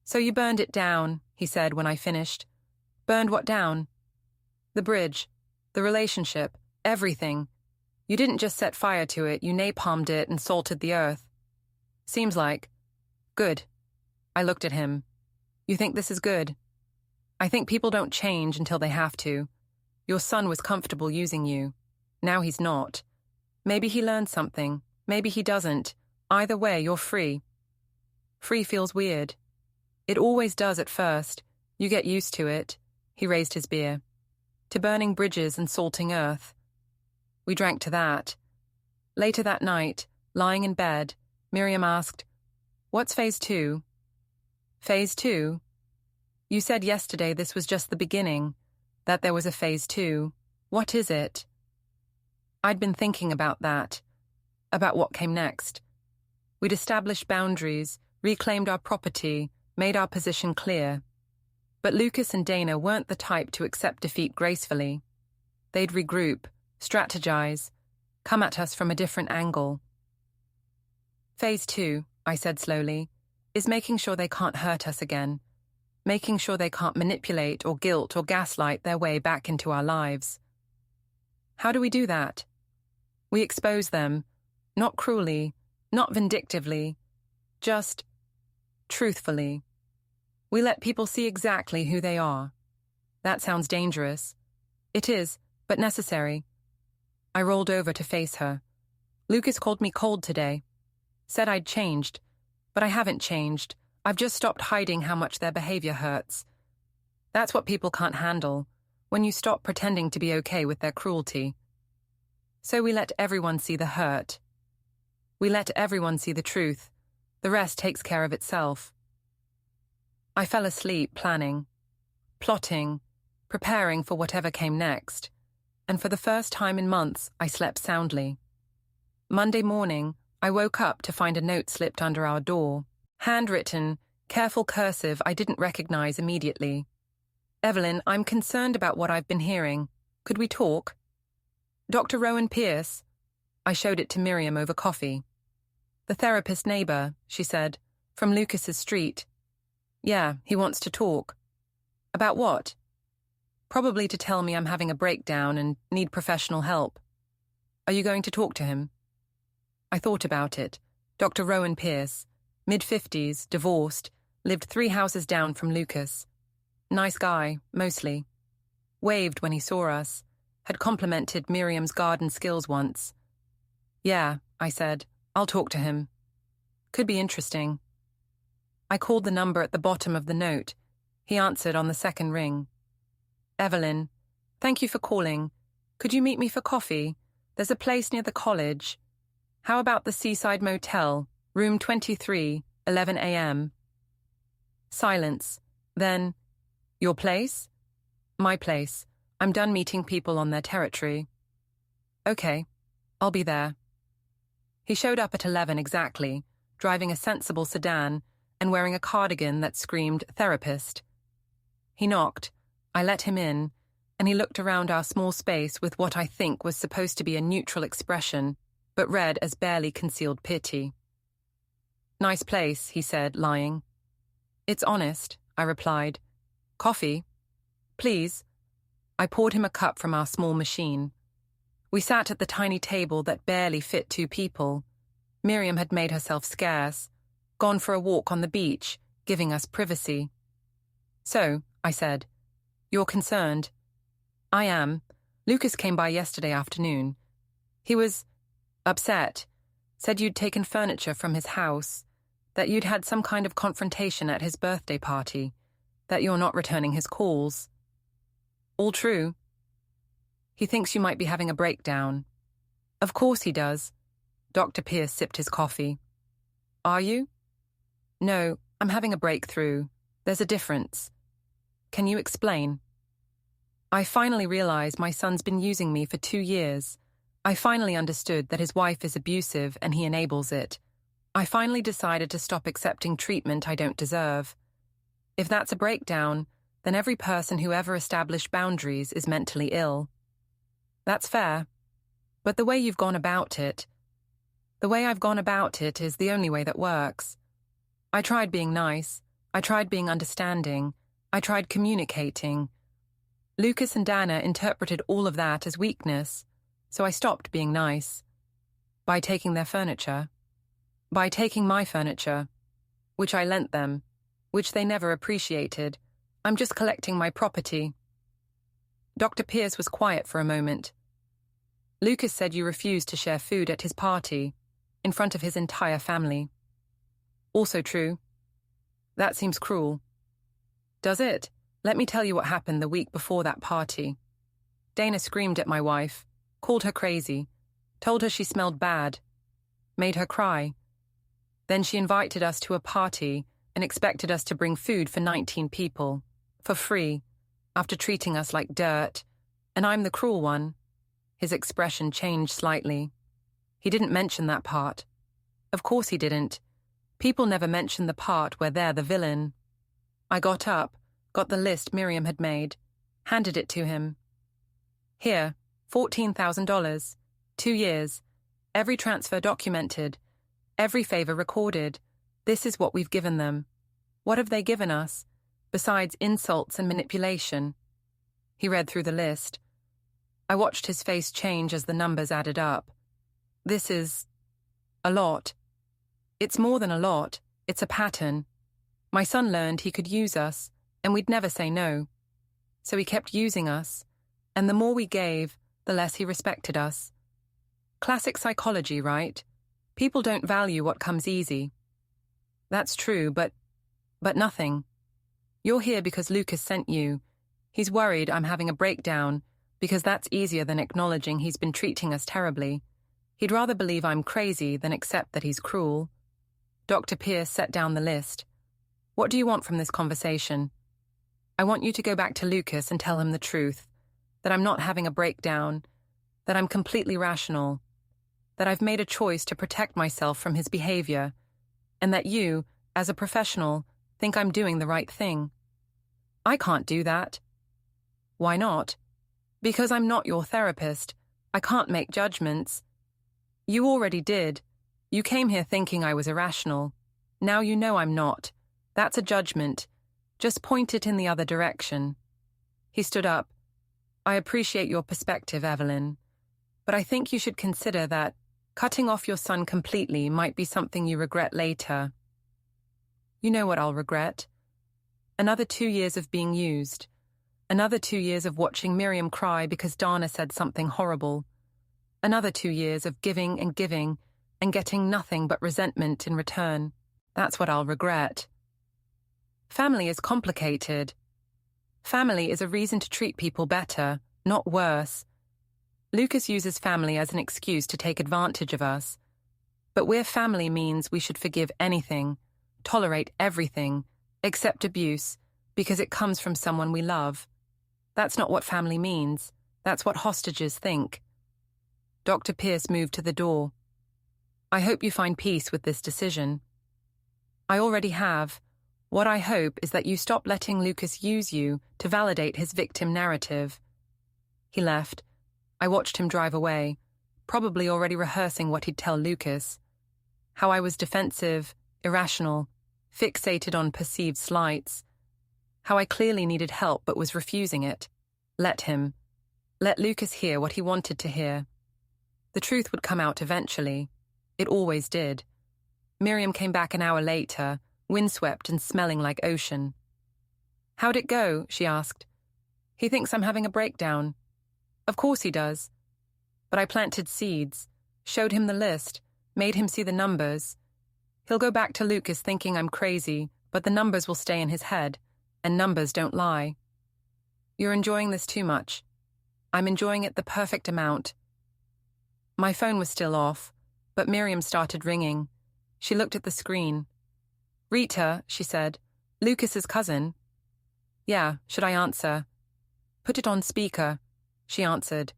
So you burned it down, he said when I finished. Burned what down? The bridge, the relationship, everything. You didn't just set fire to it, you napalmed it and salted the earth. Seems like. Good. I looked at him. You think this is good? I think people don't change until they have to. Your son was comfortable using you. Now he's not. Maybe he learned something. Maybe he doesn't. Either way, you're free. Free feels weird. It always does at first. You get used to it. He raised his beer. To burning bridges and salting earth. We drank to that. Later that night, lying in bed, Miriam asked, "What's phase 2? Phase 2? You said yesterday this was just the beginning, that there was a phase 2. What is it?" I'd been thinking about that, about what came next. We'd established boundaries, reclaimed our property, made our position clear. But Lucas and Dana weren't the type to accept defeat gracefully. They'd regroup, strategize, come at us from a different angle. Phase 2, I said slowly, is making sure they can't hurt us again, making sure they can't manipulate or guilt or gaslight their way back into our lives. How do we do that? We expose them, not cruelly, not vindictively, just truthfully. We let people see exactly who they are. That sounds dangerous. It is, but necessary. I rolled over to face her. Lucas called me cold today. Said I'd changed, but I haven't changed. I've just stopped hiding how much their behavior hurts. That's what people can't handle, when you stop pretending to be okay with their cruelty. So we let everyone see the hurt. We let everyone see the truth. The rest takes care of itself. I fell asleep planning, plotting, preparing for whatever came next, and for the first time in months, I slept soundly. Monday morning, I woke up to find a note slipped under our door. Handwritten, careful cursive I didn't recognize immediately. Evelyn, I'm concerned about what I've been hearing. Could we talk? Dr. Rowan Pierce. I showed it to Miriam over coffee. The therapist neighbor, she said, from Lucas's street. Yeah, he wants to talk. About what? Probably to tell me I'm having a breakdown and need professional help. Are you going to talk to him? I thought about it. Dr. Rowan Pierce, mid-50s, divorced, lived 3 houses down from Lucas. Nice guy, mostly. Waved when he saw us. Had complimented Miriam's garden skills once. Yeah, I said, I'll talk to him. Could be interesting. I called the number at the bottom of the note. He answered on the second ring. Evelyn, thank you for calling. Could you meet me for coffee? There's a place near the college. How about the Seaside Motel, room 23, 11 a.m.? Silence. Then, your place? My place. I'm done meeting people on their territory. Okay, I'll be there. He showed up at 11 exactly, driving a sensible sedan and wearing a cardigan that screamed therapist. He knocked, I let him in, and he looked around our small space with what I think was supposed to be a neutral expression, but read as barely concealed pity. Nice place, he said, lying. It's honest, I replied. Coffee? Please. I poured him a cup from our small machine. We sat at the tiny table that barely fit 2 people. Miriam had made herself scarce, gone for a walk on the beach, giving us privacy. So, I said, you're concerned. I am. Lucas came by yesterday afternoon. He was upset, said you'd taken furniture from his house, that you'd had some kind of confrontation at his birthday party, that you're not returning his calls. All true. He thinks you might be having a breakdown. Of course he does. Dr. Pierce sipped his coffee. Are you? No, I'm having a breakthrough. There's a difference. Can you explain? I finally realized my son's been using me for 2 years. I finally understood that his wife is abusive and he enables it. I finally decided to stop accepting treatment I don't deserve. If that's a breakdown, then every person who ever established boundaries is mentally ill. That's fair. But the way you've gone about it, the way I've gone about it is the only way that works. I tried being nice. I tried being understanding. I tried communicating. Lucas and Dana interpreted all of that as weakness, so I stopped being nice. By taking their furniture. By taking my furniture, which I lent them, which they never appreciated. I'm just collecting my property. Dr. Pierce was quiet for a moment. Lucas said you refused to share food at his party, in front of his entire family. Also true. That seems cruel. Does it? Let me tell you what happened the week before that party. Dana screamed at my wife, called her crazy, told her she smelled bad, made her cry. Then she invited us to a party and expected us to bring food for 19 people, for free, after treating us like dirt, and I'm the cruel one. His expression changed slightly. He didn't mention that part. Of course he didn't. People never mention the part where they're the villain. I got up, got the list Miriam had made, handed it to him. Here, $14,000, 2 years, every transfer documented, every favor recorded. This is what we've given them. What have they given us, besides insults and manipulation? He read through the list. I watched his face change as the numbers added up. This is a lot. It's more than a lot. It's a pattern. My son learned he could use us, and we'd never say no. So he kept using us, and the more we gave, the less he respected us. Classic psychology, right? People don't value what comes easy. That's true, but nothing. You're here because Lucas sent you. He's worried I'm having a breakdown, because that's easier than acknowledging he's been treating us terribly. He'd rather believe I'm crazy than accept that he's cruel. Dr. Pierce set down the list. What do you want from this conversation? I want you to go back to Lucas and tell him the truth, that I'm not having a breakdown, that I'm completely rational, that I've made a choice to protect myself from his behavior, and that you, as a professional, think I'm doing the right thing. I can't do that. Why not? Because I'm not your therapist. I can't make judgments. You already did. You came here thinking I was irrational. Now you know I'm not. That's a judgment. Just point it in the other direction. He stood up. I appreciate your perspective, Evelyn, but I think you should consider that cutting off your son completely might be something you regret later. You know what I'll regret? Another 2 years of being used. Another 2 years of watching Miriam cry because Dana said something horrible. Another 2 years of giving and getting nothing but resentment in return. That's what I'll regret. Family is complicated. Family is a reason to treat people better, not worse. Lucas uses family as an excuse to take advantage of us. But where family means we should forgive anything, tolerate everything, accept abuse, because it comes from someone we love. That's not what family means. That's what hostages think. Dr. Pierce moved to the door. I hope you find peace with this decision. I already have. What I hope is that you stop letting Lucas use you to validate his victim narrative. He left. I watched him drive away, probably already rehearsing what he'd tell Lucas. How I was defensive, irrational, fixated on perceived slights. How I clearly needed help but was refusing it. Let him. Let Lucas hear what he wanted to hear. The truth would come out eventually. It always did. Miriam came back an hour later, windswept and smelling like ocean. How'd it go? She asked. He thinks I'm having a breakdown. Of course he does. But I planted seeds, showed him the list, made him see the numbers. He'll go back to Lucas thinking I'm crazy, but the numbers will stay in his head, and numbers don't lie. You're enjoying this too much. I'm enjoying it the perfect amount. My phone was still off, but Miriam started ringing. She looked at the screen. Rita, she said. Lucas's cousin. Yeah, should I answer? Put it on speaker, she answered.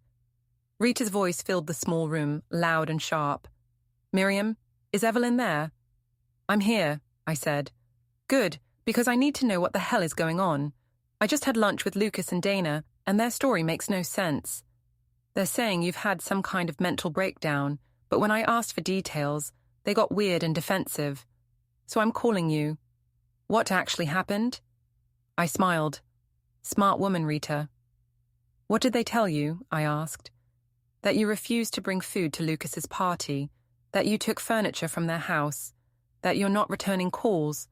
Rita's voice filled the small room, loud and sharp. Miriam, is Evelyn there? I'm here, I said. Good, because I need to know what the hell is going on. I just had lunch with Lucas and Dana, and their story makes no sense. They're saying you've had some kind of mental breakdown, but when I asked for details, they got weird and defensive. So I'm calling you. What actually happened? I smiled. Smart woman, Rita. What did they tell you? I asked. That you refused to bring food to Lucas's party, that you took furniture from their house, that you're not returning calls,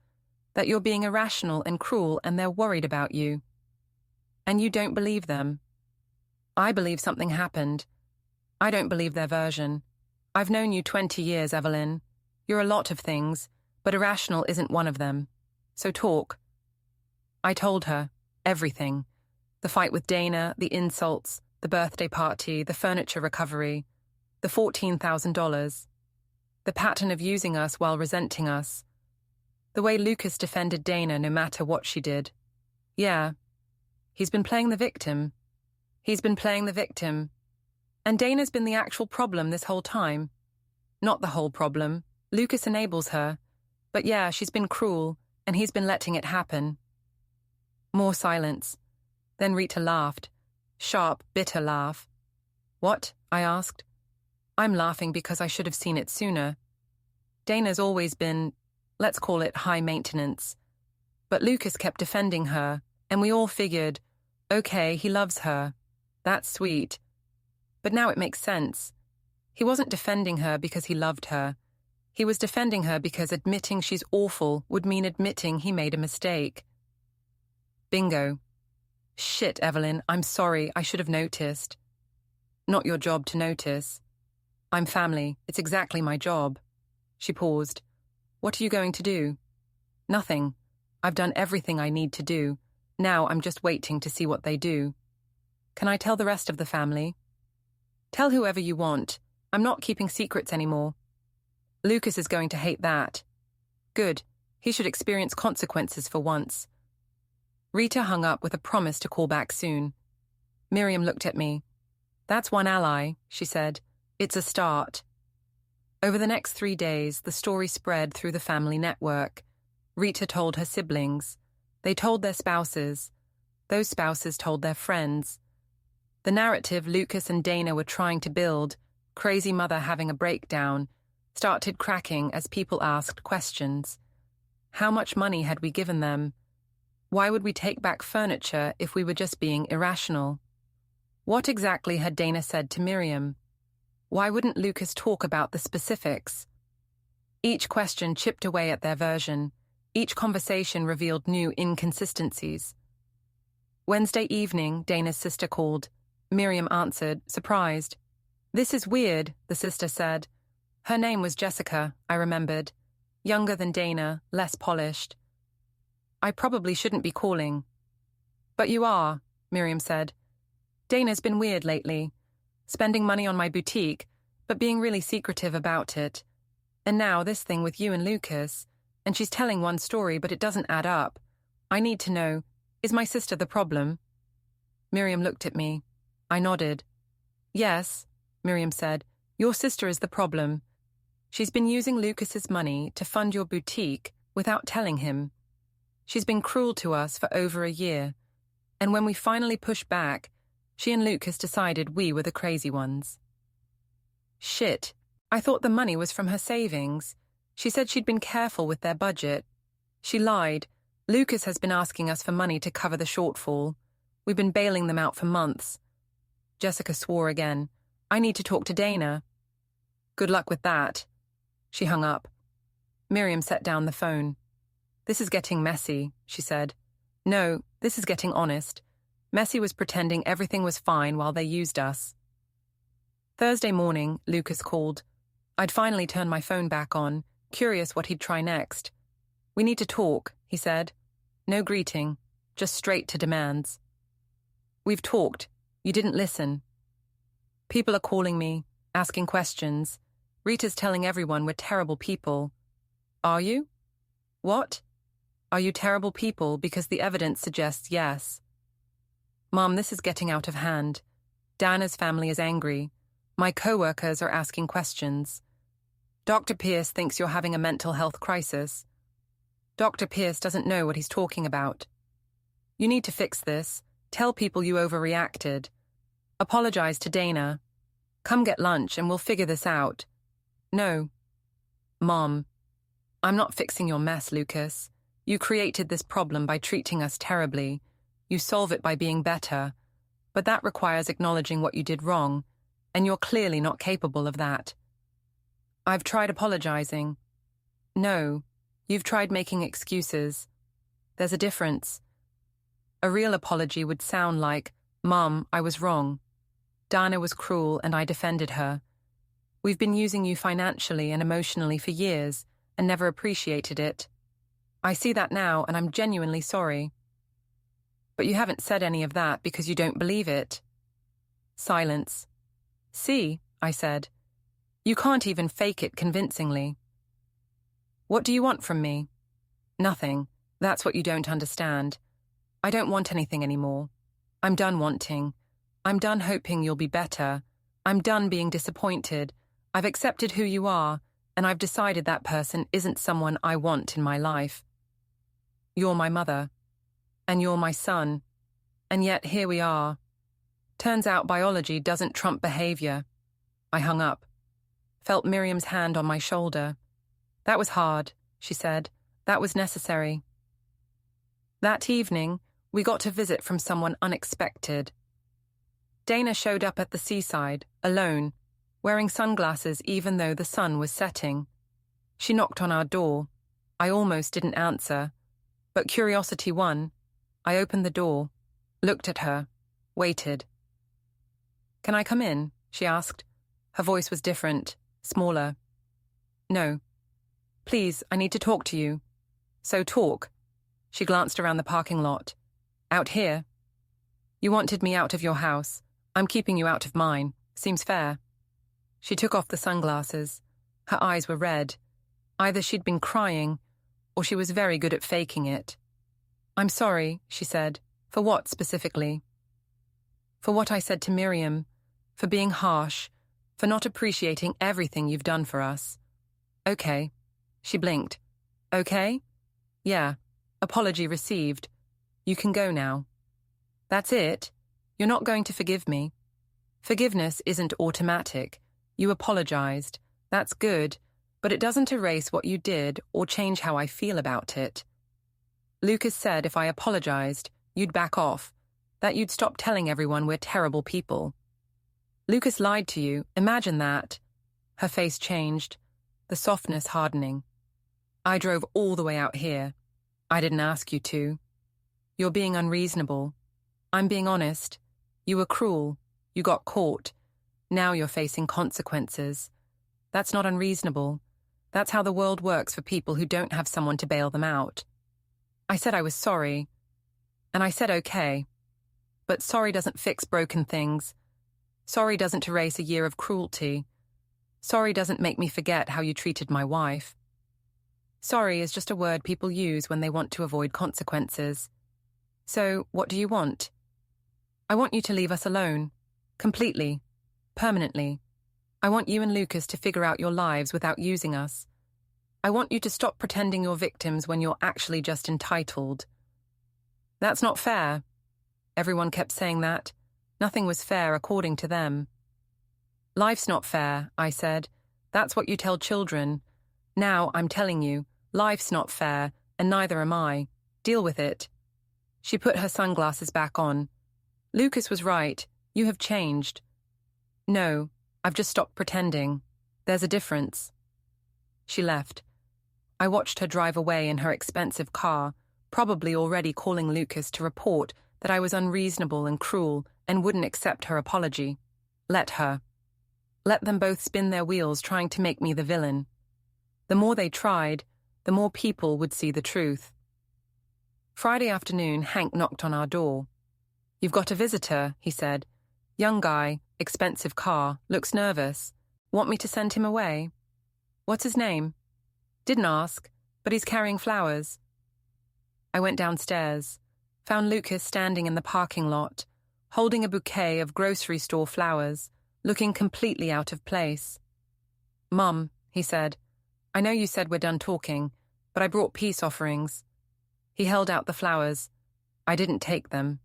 that you're being irrational and cruel and they're worried about you. And you don't believe them. I believe something happened. I don't believe their version. I've known you 20 years, Evelyn. You're a lot of things, but irrational isn't one of them. So talk. I told her everything. The fight with Dana, the insults, the birthday party, the furniture recovery, the $14,000, the pattern of using us while resenting us, the way Lucas defended Dana no matter what she did. Yeah, he's been playing the victim. He's been playing the victim. And Dana's been the actual problem this whole time. Not the whole problem. Lucas enables her. But yeah, she's been cruel, and he's been letting it happen. More silence. Then Rita laughed. Sharp, bitter laugh. What? I asked. I'm laughing because I should have seen it sooner. Dana's always been, let's call it high maintenance. But Lucas kept defending her, and we all figured, okay, he loves her. That's sweet. But now it makes sense. He wasn't defending her because he loved her. He was defending her because admitting she's awful would mean admitting he made a mistake. Bingo. Shit, Evelyn, I'm sorry, I should have noticed. Not your job to notice. I'm family, it's exactly my job. She paused. What are you going to do? Nothing. I've done everything I need to do. Now I'm just waiting to see what they do. Can I tell the rest of the family? Tell whoever you want. I'm not keeping secrets anymore. Lucas is going to hate that. Good. He should experience consequences for once. Rita hung up with a promise to call back soon. Miriam looked at me. That's one ally, she said. It's a start. Over the next 3 days, the story spread through the family network. Rita told her siblings. They told their spouses. Those spouses told their friends. The narrative Lucas and Dana were trying to build, crazy mother having a breakdown, started cracking as people asked questions. How much money had we given them? Why would we take back furniture if we were just being irrational? What exactly had Dana said to Miriam? Why wouldn't Lucas talk about the specifics? Each question chipped away at their version. Each conversation revealed new inconsistencies. Wednesday evening, Dana's sister called. Miriam answered, surprised. This is weird, the sister said. Her name was Jessica, I remembered. Younger than Dana, less polished. I probably shouldn't be calling. But you are, Miriam said. Dana's been weird lately. Spending money on my boutique, but being really secretive about it. And now this thing with you and Lucas. And she's telling one story, but it doesn't add up. I need to know, is my sister the problem? Miriam looked at me. I nodded. Yes, Miriam said, your sister is the problem. She's been using Lucas's money to fund your boutique without telling him. She's been cruel to us for over a year. And when we finally pushed back, she and Lucas decided we were the crazy ones. Shit, I thought the money was from her savings. She said she'd been careful with their budget. She lied. Lucas has been asking us for money to cover the shortfall. We've been bailing them out for months. Jessica swore again. I need to talk to Dana. Good luck with that. She hung up. Miriam set down the phone. This is getting messy, she said. No, this is getting honest. Messy was pretending everything was fine while they used us. Thursday morning, Lucas called. I'd finally turned my phone back on, curious what he'd try next. We need to talk, he said. No greeting, just straight to demands. We've talked. You didn't listen. People are calling me, asking questions. Rita's telling everyone we're terrible people. Are you? What? Are you terrible people because the evidence suggests yes? Mom, this is getting out of hand. Dana's family is angry. My co-workers are asking questions. Dr. Pierce thinks you're having a mental health crisis. Dr. Pierce doesn't know what he's talking about. You need to fix this. Tell people you overreacted. Apologize to Dana. Come get lunch and we'll figure this out. No. Mom, I'm not fixing your mess, Lucas. You created this problem by treating us terribly. You solve it by being better. But that requires acknowledging what you did wrong, and you're clearly not capable of that. I've tried apologizing. No, you've tried making excuses. There's a difference. A real apology would sound like, Mom, I was wrong. Dana was cruel and I defended her. We've been using you financially and emotionally for years and never appreciated it. I see that now and I'm genuinely sorry. But you haven't said any of that because you don't believe it. Silence. See, I said. You can't even fake it convincingly. What do you want from me? Nothing. That's what you don't understand. I don't want anything anymore. I'm done wanting. I'm done hoping you'll be better. I'm done being disappointed. I've accepted who you are, and I've decided that person isn't someone I want in my life. You're my mother, and you're my son, and yet here we are. Turns out biology doesn't trump behavior. I hung up. Felt Miriam's hand on my shoulder. That was hard, she said. That was necessary. That evening, we got a visit from someone unexpected. Dana showed up at the seaside, alone, wearing sunglasses even though the sun was setting. She knocked on our door. I almost didn't answer, but curiosity won. I opened the door, looked at her, waited. "Can I come in?" she asked. Her voice was different, smaller. "No. Please, I need to talk to you." "So talk." She glanced around the parking lot. "Out here?" "You wanted me out of your house. I'm keeping you out of mine. Seems fair." She took off the sunglasses. Her eyes were red. Either she'd been crying, or she was very good at faking it. "I'm sorry," she said. "For what, specifically?" "For what I said to Miriam, for being harsh, for not appreciating everything you've done for us." "Okay." She blinked. "Okay? Yeah. Apology received. You can go now." "That's it? You're not going to forgive me?" "Forgiveness isn't automatic. You apologized. That's good, but it doesn't erase what you did or change how I feel about it. Lucas said if I apologized, you'd back off, that you'd stop telling everyone we're terrible people." "Lucas lied to you, imagine that." Her face changed, the softness hardening. "I drove all the way out here. I didn't ask you to. You're being unreasonable. I'm being honest. You were cruel. You got caught. Now you're facing consequences. That's not unreasonable. That's how the world works for people who don't have someone to bail them out." I said I was sorry, and I said okay. But sorry doesn't fix broken things. Sorry doesn't erase a year of cruelty. Sorry doesn't make me forget how you treated my wife. Sorry is just a word people use when they want to avoid consequences. So, what do you want? I want you to leave us alone. Completely. Permanently. I want you and Lucas to figure out your lives without using us. I want you to stop pretending you're victims when you're actually just entitled. That's not fair. Everyone kept saying that. Nothing was fair according to them. Life's not fair, I said. That's what you tell children. Now I'm telling you, life's not fair, and neither am I. Deal with it. She put her sunglasses back on. Lucas was right. You have changed. No, I've just stopped pretending. There's a difference. She left. I watched her drive away in her expensive car, probably already calling Lucas to report that I was unreasonable and cruel and wouldn't accept her apology. Let her. Let them both spin their wheels trying to make me the villain. The more they tried, the more people would see the truth. Friday afternoon, Hank knocked on our door. "You've got a visitor," he said. "Young guy, expensive car, looks nervous. Want me to send him away?" "What's his name?" "Didn't ask, but he's carrying flowers." I went downstairs, found Lucas standing in the parking lot, holding a bouquet of grocery store flowers, looking completely out of place. "Mum," he said, "I know you said we're done talking, but I brought peace offerings." He held out the flowers. I didn't take them.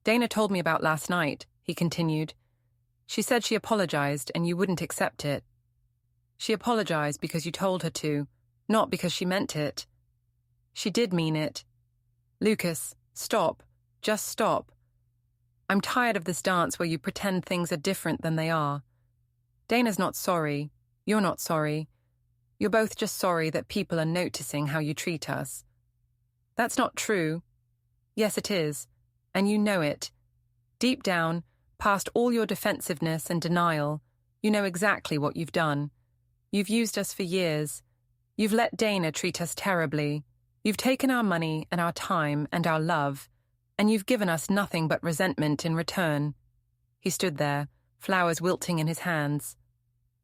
"Dana told me about last night," he continued. "She said she apologized and you wouldn't accept it. She apologized because you told her to, not because she meant it. She did mean it. Lucas, stop. Just stop. I'm tired of this dance where you pretend things are different than they are. Dana's not sorry. You're not sorry. You're both just sorry that people are noticing how you treat us. That's not true. Yes, it is. And you know it. Deep down, past all your defensiveness and denial, you know exactly what you've done. You've used us for years. You've let Dana treat us terribly. You've taken our money and our time and our love, and you've given us nothing but resentment in return." He stood there, flowers wilting in his hands.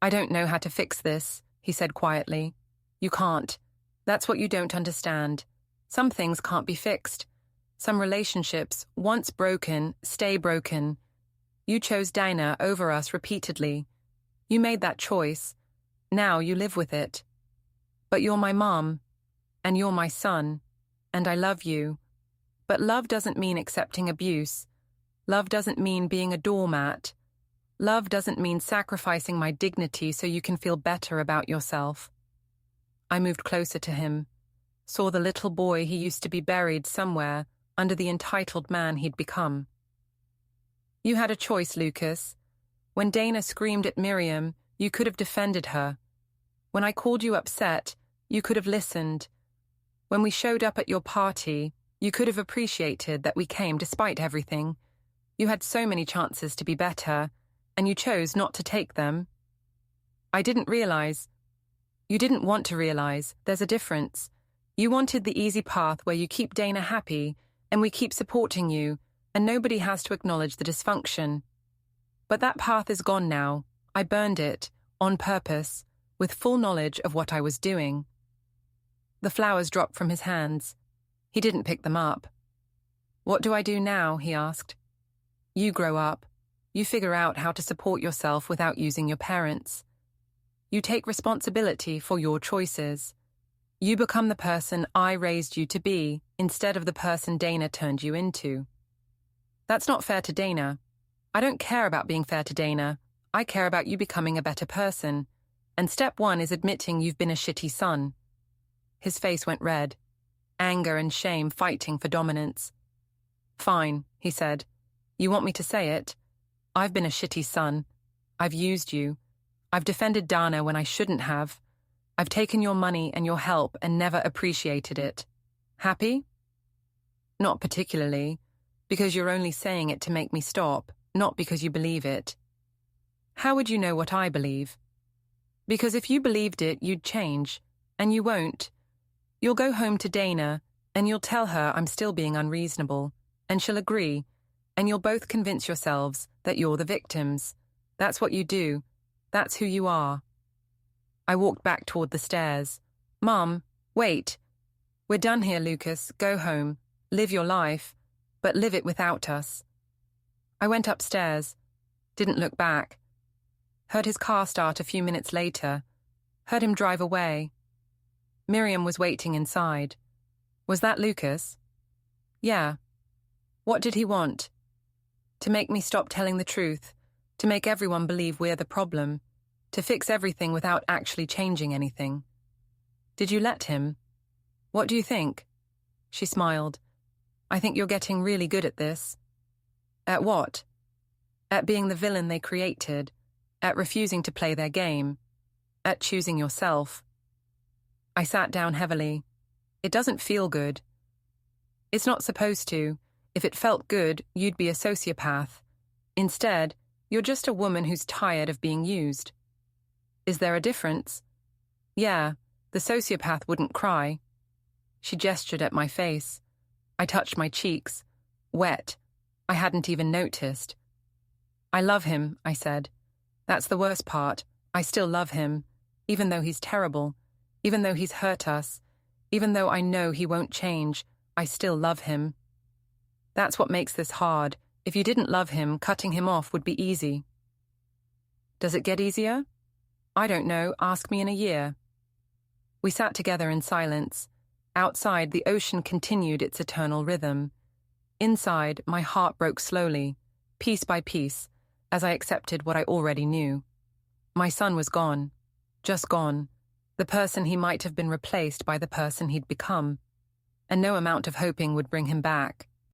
"I don't know how to fix this," he said quietly. "You can't. That's what you don't understand. Some things can't be fixed. Some relationships, once broken, stay broken. You chose Dana over us repeatedly. You made that choice. Now you live with it. But you're my mom, and you're my son, and I love you. But love doesn't mean accepting abuse. Love doesn't mean being a doormat. Love doesn't mean sacrificing my dignity so you can feel better about yourself." I moved closer to him, saw the little boy he used to be buried somewhere under the entitled man he'd become. "You had a choice, Lucas. When Dana screamed at Miriam, you could have defended her. When I called you upset, you could have listened. When we showed up at your party, you could have appreciated that we came despite everything. You had so many chances to be better, and you chose not to take them. I didn't realize. You didn't want to realize. There's a difference. You wanted the easy path where you keep Dana happy, and we keep supporting you, and nobody has to acknowledge the dysfunction. But that path is gone now. I burned it, on purpose, with full knowledge of what I was doing. The flowers dropped from his hands. He didn't pick them up. What do I do now? He asked. You grow up. You figure out how to support yourself without using your parents. You take responsibility for your choices. You become the person I raised you to be instead of the person Dana turned you into. That's not fair to Dana. I don't care about being fair to Dana. I care about you becoming a better person. And step one is admitting you've been a shitty son. His face went red. Anger and shame fighting for dominance. Fine, he said. You want me to say it? I've been a shitty son. I've used you. I've defended Dana when I shouldn't have. I've taken your money and your help and never appreciated it. Happy? Not particularly, because you're only saying it to make me stop, not because you believe it. How would you know what I believe? Because if you believed it, you'd change, and you won't. You'll go home to Dana, and you'll tell her I'm still being unreasonable, and she'll agree, and you'll both convince yourselves that you're the victims. That's what you do. That's who you are. I walked back toward the stairs. Mom, wait. We're done here, Lucas. Go home. Live your life, but live it without us. I went upstairs. Didn't look back. Heard his car start a few minutes later. Heard him drive away. Miriam was waiting inside. Was that Lucas? Yeah. What did he want? To make me stop telling the truth. To make everyone believe we're the problem. To fix everything without actually changing anything. Did you let him? What do you think? She smiled. I think you're getting really good at this. At what? At being the villain they created. At refusing to play their game. At choosing yourself. I sat down heavily. It doesn't feel good. It's not supposed to. If it felt good, you'd be a sociopath. Instead, you're just a woman who's tired of being used. Is there a difference? Yeah, the sociopath wouldn't cry. She gestured at my face. I touched my cheeks. Wet. I hadn't even noticed. I love him, I said. That's the worst part. I still love him, even though he's terrible, even though he's hurt us, even though I know he won't change, I still love him. That's what makes this hard. If you didn't love him, cutting him off would be easy. Does it get easier? I don't know. Ask me in a year. We sat together in silence. Outside, the ocean continued its eternal rhythm. Inside, my heart broke slowly, piece by piece, as I accepted what I already knew. My son was gone. Just gone. The person he might have been replaced by the person he'd become. And no amount of hoping would bring him back.